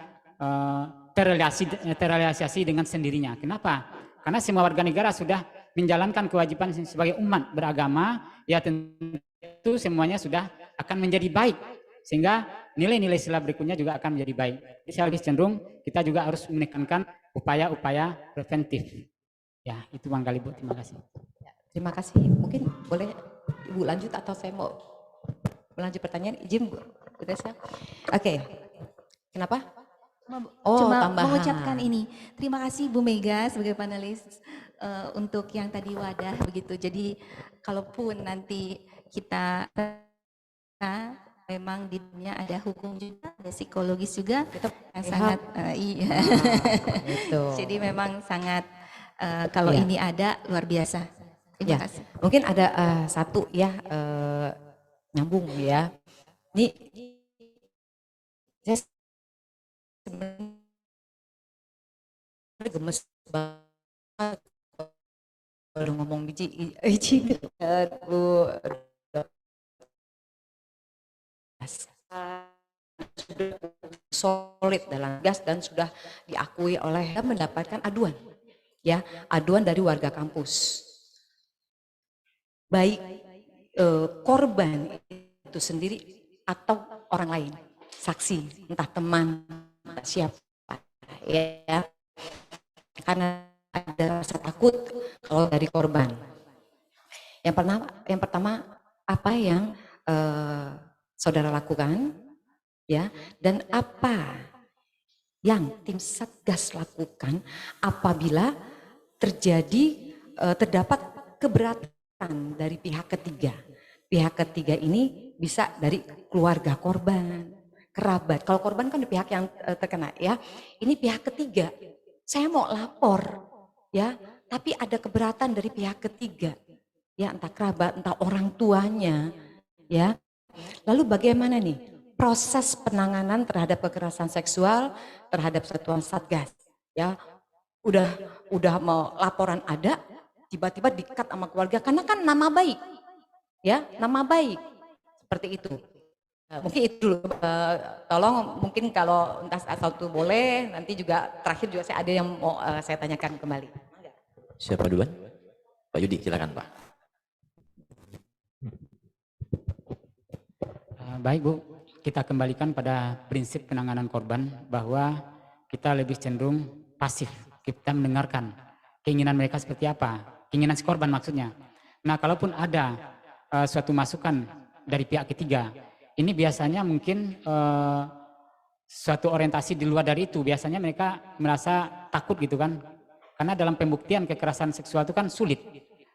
terrealisasi dengan sendirinya. Kenapa? Karena semua warga negara sudah menjalankan kewajiban sebagai umat beragama, ya tentu semuanya sudah akan menjadi baik. Sehingga nilai-nilai sila berikutnya juga akan menjadi baik. Jadi saya lebih cenderung kita juga harus menekankan upaya-upaya preventif. Ya, itu barangkali Bu, terima kasih. Terima kasih. Mungkin boleh Ibu lanjut atau saya mau melanjut pertanyaan, izin Bu Desa. Oke. Kenapa? Cuma tambahan. mengucapkan ini. Terima kasih Bu Mega sebagai panelis untuk yang tadi wadah begitu. Jadi kalaupun nanti kita memang di dunia ada hukum juga, ada psikologis juga yang sangat iya. Jadi memang sangat kalau ini ada luar biasa. Terima kasih. Mungkin ada satu ya nyambung ya. Ini saya sebenarnya gemes banget kalau ngomong biji Bu. Sudah solid dalam gas dan sudah diakui oleh dan mendapatkan aduan ya, aduan dari warga kampus, baik korban itu sendiri atau orang lain, saksi, entah teman, entah siapa ya, karena ada rasa takut kalau dari korban. Yang pertama apa yang saudara lakukan ya, dan apa yang tim Satgas lakukan apabila terdapat keberatan dari pihak ketiga. Pihak ketiga ini bisa dari keluarga korban, kerabat. Kalau korban kan di pihak yang terkena ya. Ini pihak ketiga. Saya mau lapor ya, tapi ada keberatan dari pihak ketiga. ya entah kerabat, entah orang tuanya, ya. Lalu bagaimana nih proses penanganan terhadap kekerasan seksual terhadap satuan Satgas, ya. Udah mau laporan ada, tiba-tiba di-cut sama keluarga karena kan nama baik, ya, nama baik seperti itu. Mungkin itu dulu, tolong mungkin kalau entah satu boleh, nanti juga terakhir juga saya ada yang mau saya tanyakan kembali. Siapa duluan? Pak Yudi, silakan Pak. Baik Bu, kita kembalikan pada prinsip penanganan korban bahwa kita lebih cenderung pasif, kita mendengarkan keinginan mereka seperti apa, keinginan si korban maksudnya. Nah kalaupun ada suatu masukan dari pihak ketiga, ini biasanya mungkin suatu orientasi di luar dari itu, biasanya mereka merasa takut gitu kan, karena dalam pembuktian kekerasan seksual itu kan sulit.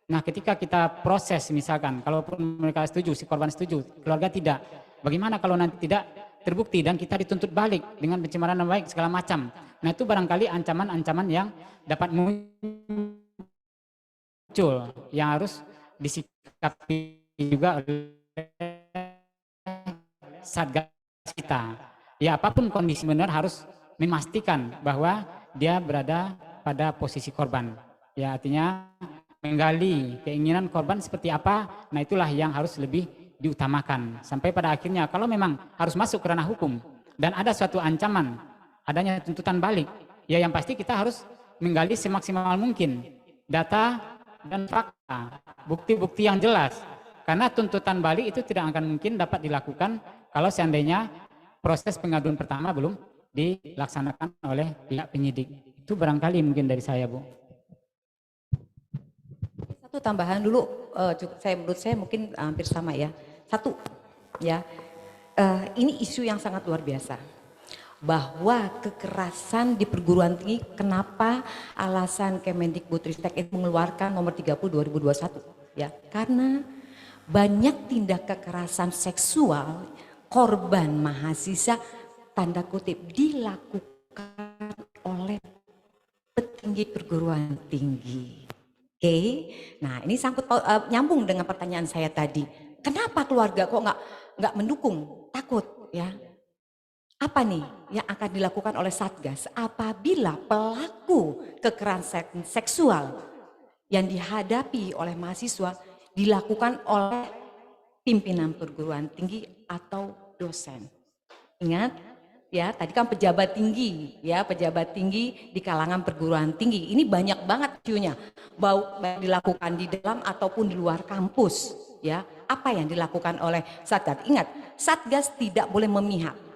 Nah ketika kita proses misalkan, kalaupun mereka setuju, si korban setuju, keluarga tidak, bagaimana kalau nanti tidak terbukti dan kita dituntut balik dengan pencemaran nama baik segala macam. Nah itu barangkali ancaman-ancaman yang dapat muncul, yang harus disikapi juga oleh Satgas kita. Ya apapun kondisi benar harus memastikan bahwa dia berada pada posisi korban. Ya artinya menggali keinginan korban seperti apa, nah itulah yang harus lebih diutamakan. Sampai pada akhirnya kalau memang harus masuk ke ranah hukum dan ada suatu ancaman, adanya tuntutan balik, ya yang pasti kita harus menggali semaksimal mungkin data dan fakta, bukti-bukti yang jelas. Karena tuntutan balik itu tidak akan mungkin dapat dilakukan kalau seandainya proses pengaduan pertama belum dilaksanakan oleh pihak penyidik. Itu barangkali mungkin dari saya, Bu. Satu tambahan dulu, menurut saya mungkin hampir sama ya. Satu, ya, ini isu yang sangat luar biasa. Bahwa kekerasan di perguruan tinggi, kenapa alasan Kemendikbudristek itu mengeluarkan nomor 30 2021, ya, karena banyak tindak kekerasan seksual korban mahasiswa tanda kutip dilakukan oleh petinggi perguruan tinggi. Oke, nah ini sangkut nyambung dengan pertanyaan saya tadi. Kenapa keluarga kok nggak mendukung, takut, ya? Apa nih yang akan dilakukan oleh Satgas apabila pelaku kekerasan seksual yang dihadapi oleh mahasiswa dilakukan oleh pimpinan perguruan tinggi atau dosen? Ingat, ya tadi kan pejabat tinggi, ya pejabat tinggi di kalangan perguruan tinggi. Ini banyak banget isunya, baik dilakukan di dalam ataupun di luar kampus. Ya, apa yang dilakukan oleh Satgas? Ingat, Satgas tidak boleh memihak.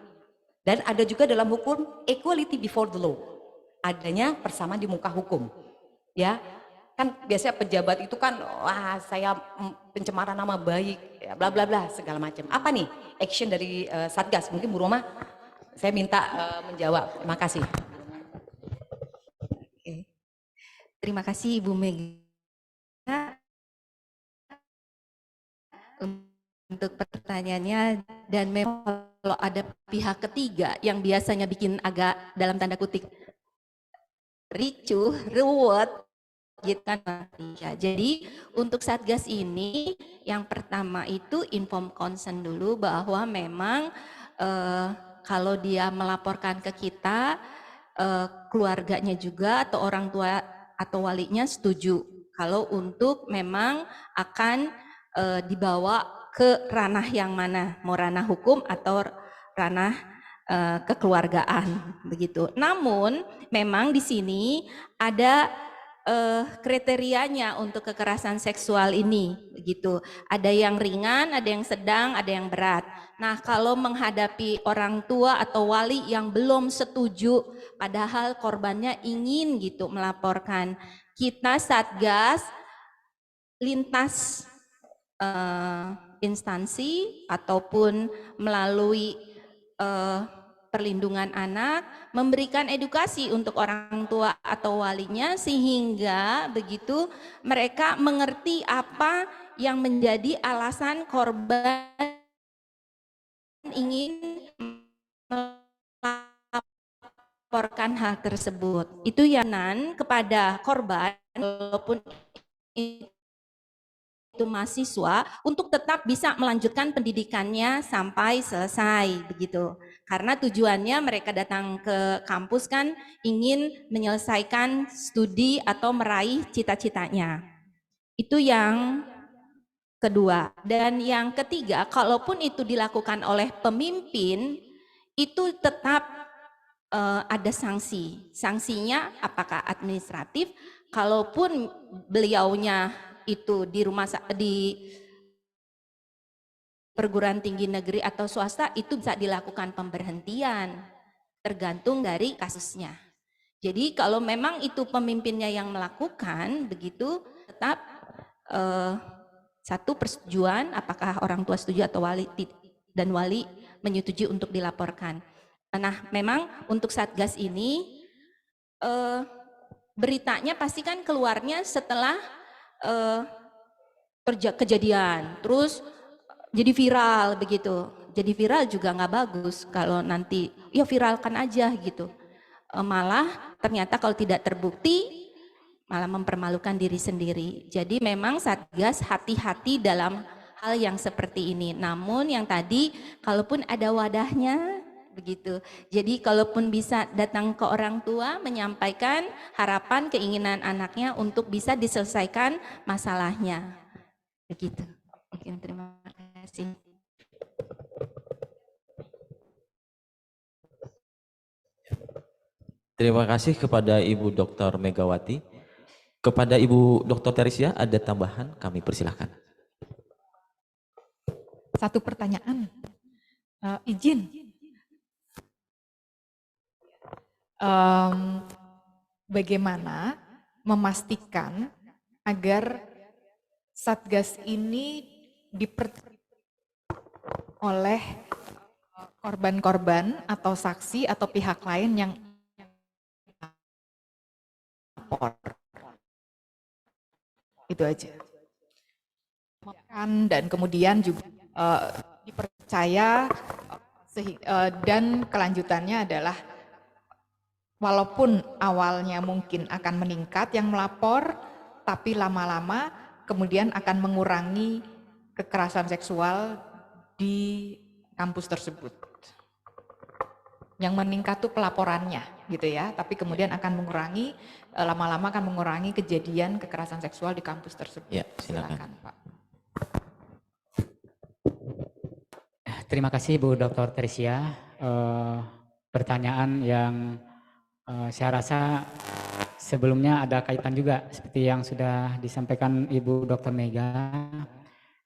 Dan ada juga dalam hukum equality before the law, adanya persamaan di muka hukum. Ya, kan biasanya pejabat itu kan, wah saya pencemaran nama baik, ya, bla bla bla segala macam. Apa nih action dari Satgas? Mungkin Bu Roma saya minta menjawab. Terima kasih. Terima kasih Ibu Mega untuk pertanyaannya, dan memang kalau ada pihak ketiga yang biasanya bikin agak dalam tanda kutip ricuh, ruwet gitu kan. Ya, jadi untuk Satgas ini yang pertama itu inform consent dulu bahwa memang kalau dia melaporkan ke kita, keluarganya juga atau orang tua atau walinya setuju kalau untuk memang akan dibawa ke ranah yang mana, mau ranah hukum atau ranah kekeluargaan begitu. Namun memang di sini ada kriterianya untuk kekerasan seksual ini begitu. Ada yang ringan, ada yang sedang, ada yang berat. Nah, kalau menghadapi orang tua atau wali yang belum setuju padahal korbannya ingin gitu melaporkan, kita Satgas lintas instansi ataupun melalui perlindungan anak memberikan edukasi untuk orang tua atau walinya sehingga begitu mereka mengerti apa yang menjadi alasan korban ingin melaporkan hal tersebut. Itu yang kepada korban walaupun itu mahasiswa untuk tetap bisa melanjutkan pendidikannya sampai selesai begitu. Karena tujuannya mereka datang ke kampus kan ingin menyelesaikan studi atau meraih cita-citanya. Itu yang kedua. Dan yang ketiga, kalaupun itu dilakukan oleh pemimpin, itu tetap ada sanksi. Sanksinya apakah administratif? Kalaupun beliaunya itu di di perguruan tinggi negeri atau swasta, itu bisa dilakukan pemberhentian, tergantung dari kasusnya. Jadi kalau memang itu pemimpinnya yang melakukan, begitu tetap satu persetujuan, apakah orang tua setuju atau wali dan wali menyetujui untuk dilaporkan. Nah, memang untuk Satgas ini beritanya pasti kan keluarnya setelah kejadian, terus jadi viral begitu. Jadi viral juga nggak bagus kalau nanti ya viralkan aja gitu. Malah ternyata kalau tidak terbukti malah mempermalukan diri sendiri. Jadi memang Satgas hati-hati dalam hal yang seperti ini. Namun yang tadi kalaupun ada wadahnya begitu. Jadi kalaupun bisa datang ke orang tua menyampaikan harapan keinginan anaknya untuk bisa diselesaikan masalahnya. Begitu. Mungkin terima kasih. Terima kasih kepada Ibu Dr. Megawati. Kepada Ibu Dr. Teresia ada tambahan, kami persilahkan. Satu pertanyaan, izin. Bagaimana memastikan agar Satgas ini oleh korban-korban atau saksi atau pihak lain yang lapor. Itu aja. Dan kemudian juga dipercaya dan kelanjutannya adalah walaupun awalnya mungkin akan meningkat yang melapor, tapi lama-lama kemudian akan mengurangi kekerasan seksual di kampus tersebut. Yang meningkat tuh pelaporannya gitu ya, tapi kemudian akan mengurangi, lama-lama akan mengurangi kejadian kekerasan seksual di kampus tersebut. Ya, silakan Pak. Terima kasih Bu Dr. Teresia. Pertanyaan yang saya rasa sebelumnya ada kaitan juga seperti yang sudah disampaikan Ibu Dr. Mega.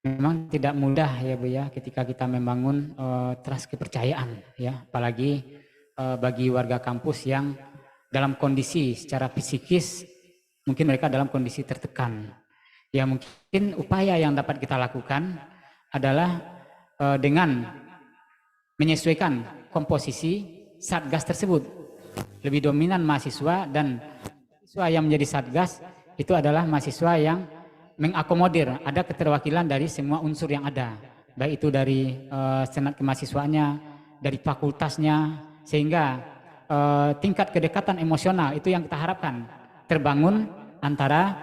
Memang tidak mudah ya Bu ya ketika kita membangun trust kepercayaan ya, apalagi bagi warga kampus yang dalam kondisi secara psikis mungkin mereka dalam kondisi tertekan. Ya mungkin upaya yang dapat kita lakukan adalah dengan menyesuaikan komposisi Satgas tersebut. Lebih dominan mahasiswa, dan mahasiswa yang menjadi Satgas itu adalah mahasiswa yang mengakomodir ada keterwakilan dari semua unsur yang ada, baik itu dari senat kemahasiswaannya, dari fakultasnya, sehingga tingkat kedekatan emosional itu yang kita harapkan terbangun antara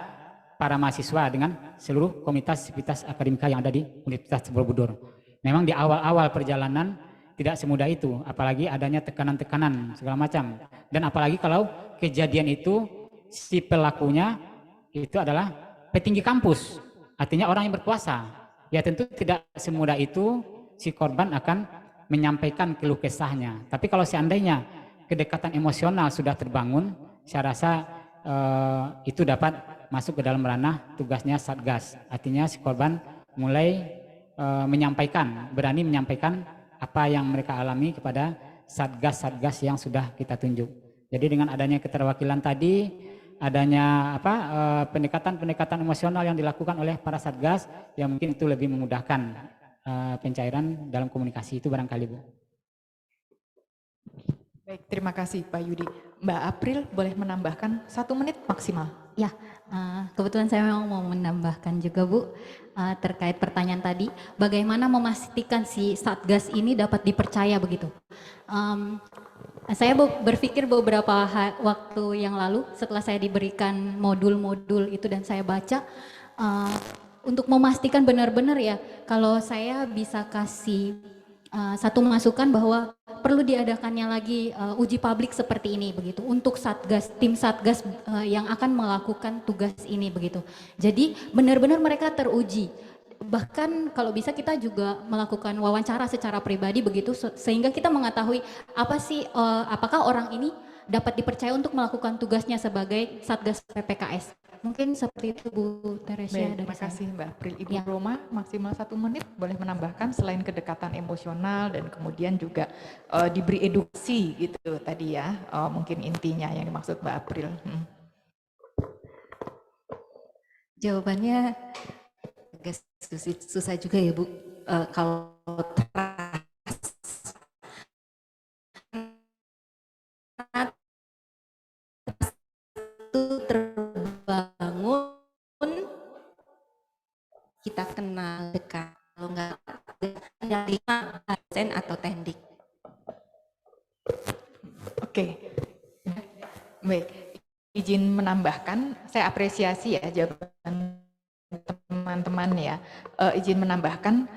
para mahasiswa dengan seluruh komunitas akademika yang ada di Universitas Borobudur. Memang di awal-awal perjalanan tidak semudah itu, apalagi adanya tekanan-tekanan segala macam, dan apalagi kalau kejadian itu si pelakunya itu adalah petinggi kampus, artinya orang yang berkuasa. Ya tentu tidak semudah itu si korban akan menyampaikan keluh kesahnya. Tapi kalau seandainya kedekatan emosional sudah terbangun, saya rasa itu dapat masuk ke dalam ranah tugasnya Satgas. Artinya si korban mulai menyampaikan, berani menyampaikan apa yang mereka alami kepada Satgas-Satgas yang sudah kita tunjuk. Jadi dengan adanya keterwakilan tadi, adanya pendekatan-pendekatan emosional yang dilakukan oleh para Satgas, yang mungkin itu lebih memudahkan pencairan dalam komunikasi itu barangkali Bu. Baik, terima kasih Pak Yudi. Mbak April boleh menambahkan 1 menit maksimal. Ya, kebetulan saya memang mau menambahkan juga Bu, terkait pertanyaan tadi, bagaimana memastikan si Satgas ini dapat dipercaya begitu. Saya berpikir beberapa waktu yang lalu setelah saya diberikan modul-modul itu dan saya baca, untuk memastikan benar-benar ya, kalau saya bisa kasih satu masukan bahwa perlu diadakannya lagi uji publik seperti ini begitu untuk satgas, tim satgas yang akan melakukan tugas ini begitu. Jadi benar-benar mereka teruji. Bahkan kalau bisa kita juga melakukan wawancara secara pribadi begitu sehingga kita mengetahui apa sih apakah orang ini dapat dipercaya untuk melakukan tugasnya sebagai Satgas PPKS. Mungkin seperti itu Bu Teresia Baik, dari terima kasih saya. Mbak April. Ibu Ya. Roma, maksimal 1 menit boleh menambahkan selain kedekatan emosional dan kemudian juga diberi edukasi gitu tadi ya, mungkin intinya yang dimaksud Mbak April. Jawabannya agak susah juga ya Bu. Kalau terbangun kita kenal dekat, kalau nggak ada 5% atau tendik. Oke, baik. Izin menambahkan, saya apresiasi ya jawaban teman-teman ya. Izin menambahkan,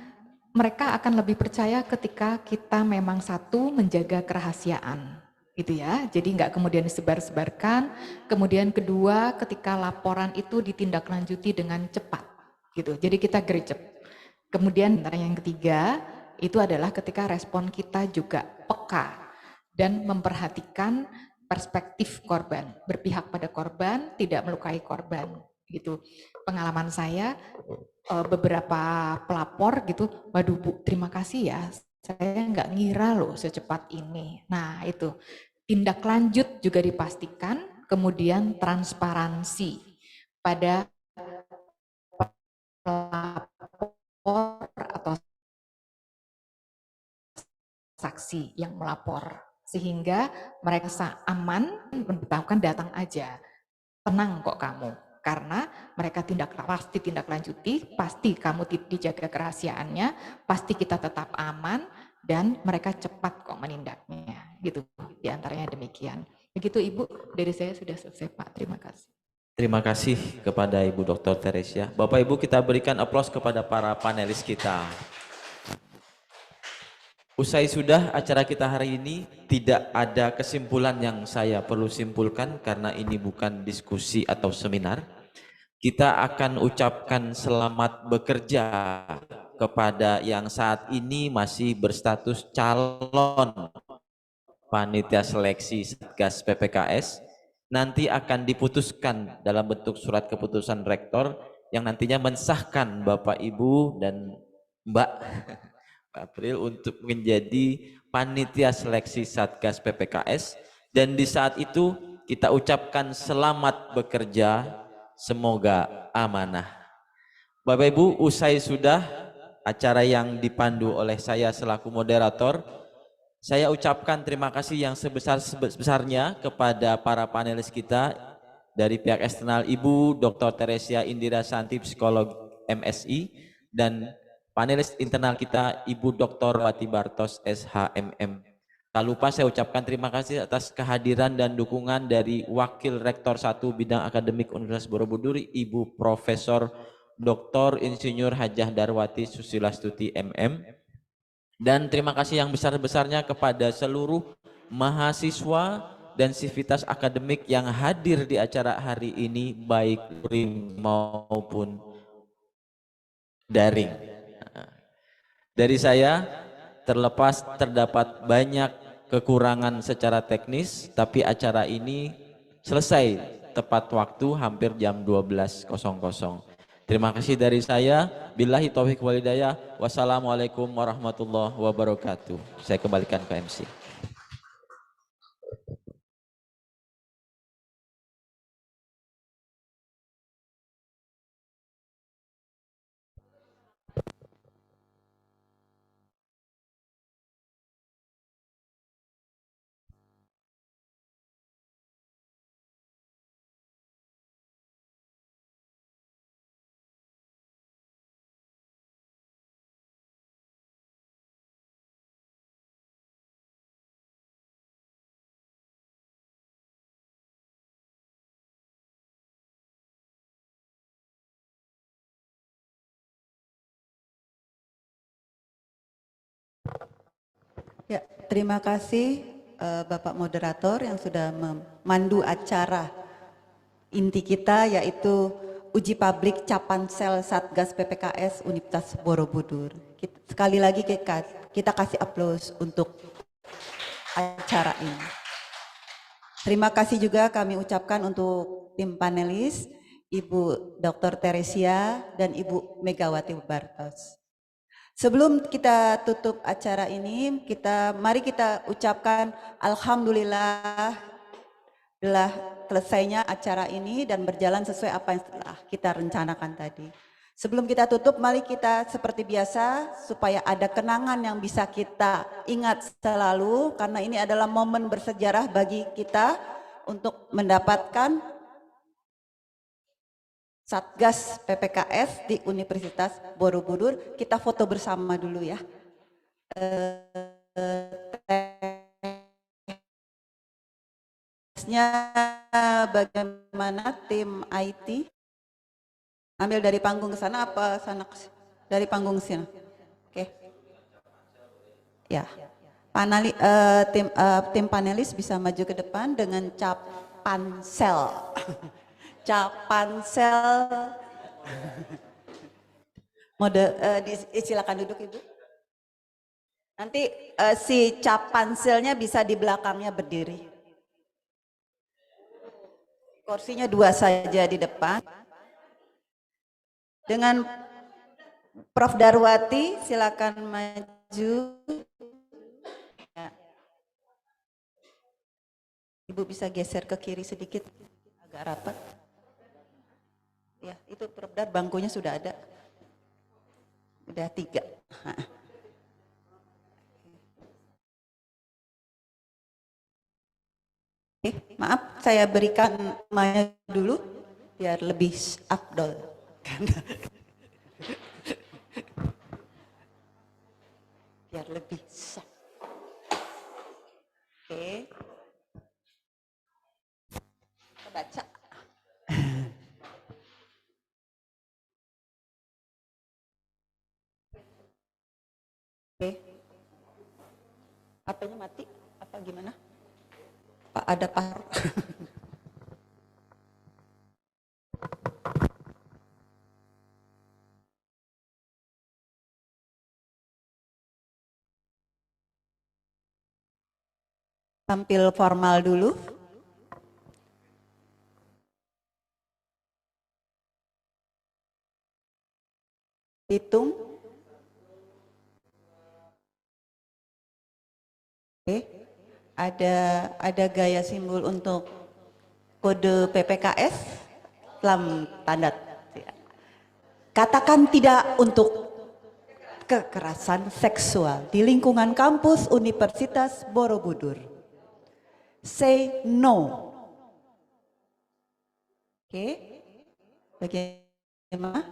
mereka akan lebih percaya ketika kita memang satu menjaga kerahasiaan, gitu ya. Jadi nggak kemudian disebar-sebarkan. Kemudian kedua, ketika laporan itu ditindaklanjuti dengan cepat, gitu. Jadi kita gercep. Kemudian yang ketiga itu adalah ketika respon kita juga peka dan memperhatikan perspektif korban, berpihak pada korban, tidak melukai korban, gitu. Pengalaman saya beberapa pelapor gitu, waduh Bu, terima kasih ya, saya nggak ngira loh secepat ini. Nah itu, tindak lanjut juga dipastikan, kemudian transparansi pada pelapor atau saksi yang melapor, sehingga mereka aman memberitahukan datang aja, tenang kok kamu, karena mereka pasti tindak lanjuti, pasti kamu dijaga kerahasiaannya, pasti kita tetap aman, dan mereka cepat kok menindaknya, gitu, diantaranya demikian. Begitu Ibu, dari saya sudah selesai Pak, terima kasih. Terima kasih kepada Ibu Dr. Teresia. Bapak Ibu, kita berikan aplaus kepada para panelis kita. Usai sudah acara kita hari ini, tidak ada kesimpulan yang saya perlu simpulkan karena ini bukan diskusi atau seminar. Kita akan ucapkan selamat bekerja kepada yang saat ini masih berstatus calon panitia seleksi Satgas PPKS. Nanti akan diputuskan dalam bentuk surat keputusan rektor yang nantinya mensahkan Bapak Ibu dan Mbak April untuk menjadi panitia seleksi Satgas PPKS, dan di saat itu kita ucapkan selamat bekerja, semoga amanah. Bapak Ibu, usai sudah acara yang dipandu oleh saya selaku moderator, saya ucapkan terima kasih yang sebesar-besarnya kepada para panelis kita dari pihak eksternal, Ibu Dr. Teresia Indira Santi, psikolog MSI, dan panelis internal kita Ibu Dr. Wati Bartos SHMM. Tak lupa saya ucapkan terima kasih atas kehadiran dan dukungan dari Wakil Rektor 1 Bidang Akademik Universitas Borobudur Ibu Profesor Dr. Insinyur Hajah Darwati Susilastuti MM. Dan terima kasih yang besar-besarnya kepada seluruh mahasiswa dan sivitas akademik yang hadir di acara hari ini, baik daring maupun daring. Dari saya, terlepas terdapat banyak kekurangan secara teknis, tapi acara ini selesai tepat waktu hampir jam 12.00. Terima kasih dari saya. Billahi taufiq walhidayah. Wassalamualaikum warahmatullahi wabarakatuh. Saya kembalikan ke MC. Ya, terima kasih Bapak Moderator yang sudah memandu acara inti kita, yaitu uji publik Capansel Satgas PPKS Universitas Borobudur. Sekali lagi kita kasih aplaus untuk acara ini. Terima kasih juga kami ucapkan untuk tim panelis, Ibu Dr. Teresia dan Ibu Megawati Bartos. Sebelum kita tutup acara ini, mari kita ucapkan alhamdulillah telah selesainya acara ini dan berjalan sesuai apa yang telah kita rencanakan tadi. Sebelum kita tutup, mari kita seperti biasa supaya ada kenangan yang bisa kita ingat selalu, karena ini adalah momen bersejarah bagi kita untuk mendapatkan Satgas PPKS di Universitas Borobudur. Kita foto bersama dulu ya. Bagaimana tim IT? Ambil dari panggung ke sana apa sana? Dari panggung sini. Oke. Ya. Tim panelis bisa maju ke depan dengan cap pansel. Capansel, silakan duduk Ibu. Nanti si Capanselnya bisa di belakangnya berdiri. Kursinya 2 saja di depan. Dengan Prof. Darwati, silakan maju. Ya. Ibu bisa geser ke kiri sedikit, agak rapat. Ya, itu Prof. Dar, bangkunya sudah ada. Udah 3. Oke, maaf saya berikan mic dulu biar lebih afdol. Biar lebih sah. Oke. Kita baca. Oke. HP-nya mati apa gimana? Pak ada par. Tampil formal dulu. Hitung. Oke, ada gaya simbol untuk kode PPKS dalam tanda. Katakan tidak untuk kekerasan seksual di lingkungan kampus Universitas Borobudur. Say no. Oke, bagaimana?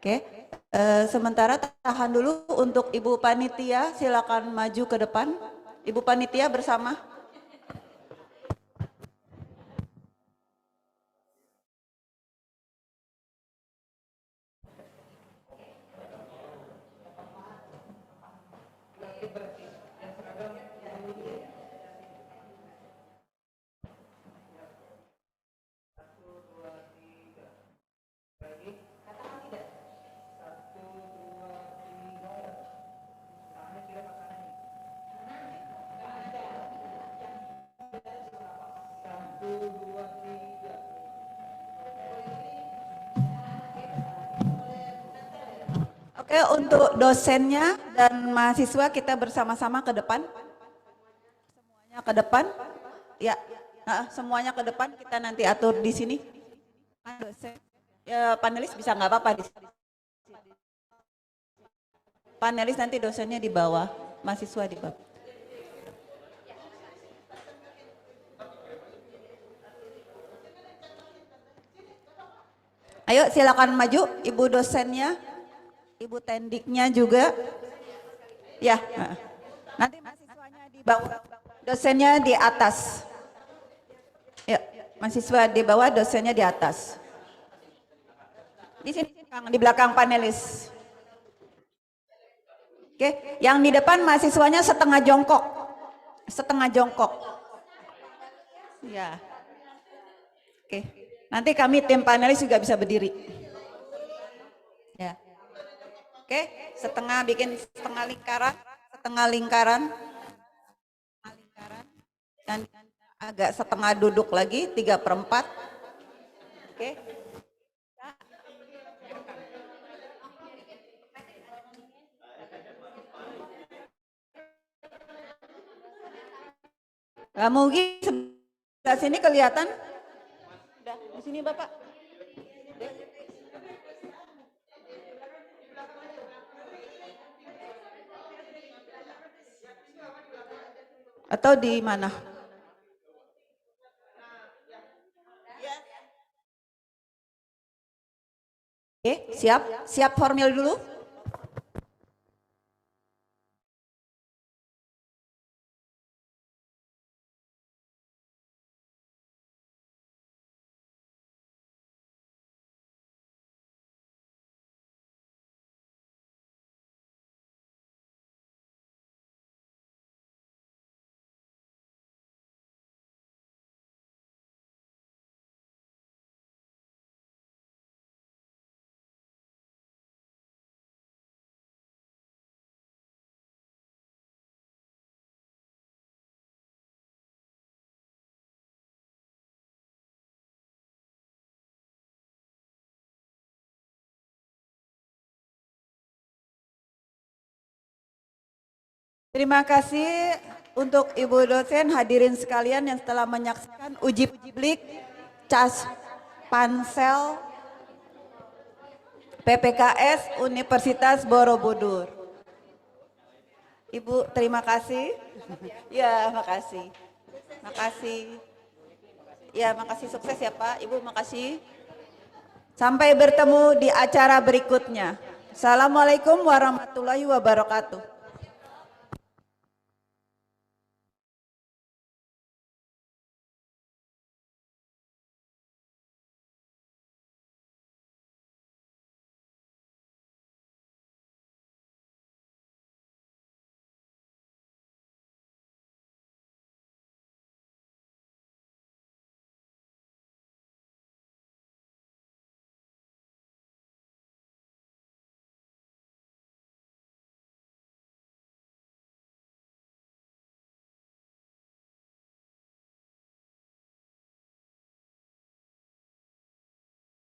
Oke, sementara tahan dulu untuk Ibu Panitia, silakan maju ke depan. Ibu Panitia bersama. Oke, untuk dosennya dan mahasiswa kita bersama-sama ke depan. Semuanya ke depan. Ya, semuanya ke depan, kita nanti atur di sini. Dosen, ya, panelis bisa nggak apa-apa di sini. Panelis nanti dosennya di bawah, mahasiswa di bawah. Ayo silakan maju, Ibu dosennya. Ibu tendiknya juga, ya. Nanti mahasiswanya di bawah, dosennya di atas. Ya, mahasiswa di bawah, dosennya di atas. Di sini, di belakang panelis. Oke, yang di depan mahasiswanya setengah jongkok. Setengah jongkok. Ya. Oke, nanti kami tim panelis juga bisa berdiri. Ya. Oke, bikin setengah lingkaran. Dan agak setengah duduk lagi, 3/4. Oke. Mungkin sebelah sini kelihatan? Udah, di sini Bapak. Atau di mana? Oke, siap formil dulu. Terima kasih untuk Ibu dosen, hadirin sekalian yang telah menyaksikan uji publik CAS Pansel PPKS Universitas Borobudur. Ibu, terima kasih. Ya, makasih. Makasih. Ya, makasih, sukses ya Pak. Ibu, makasih. Sampai bertemu di acara berikutnya. Assalamualaikum warahmatullahi wabarakatuh.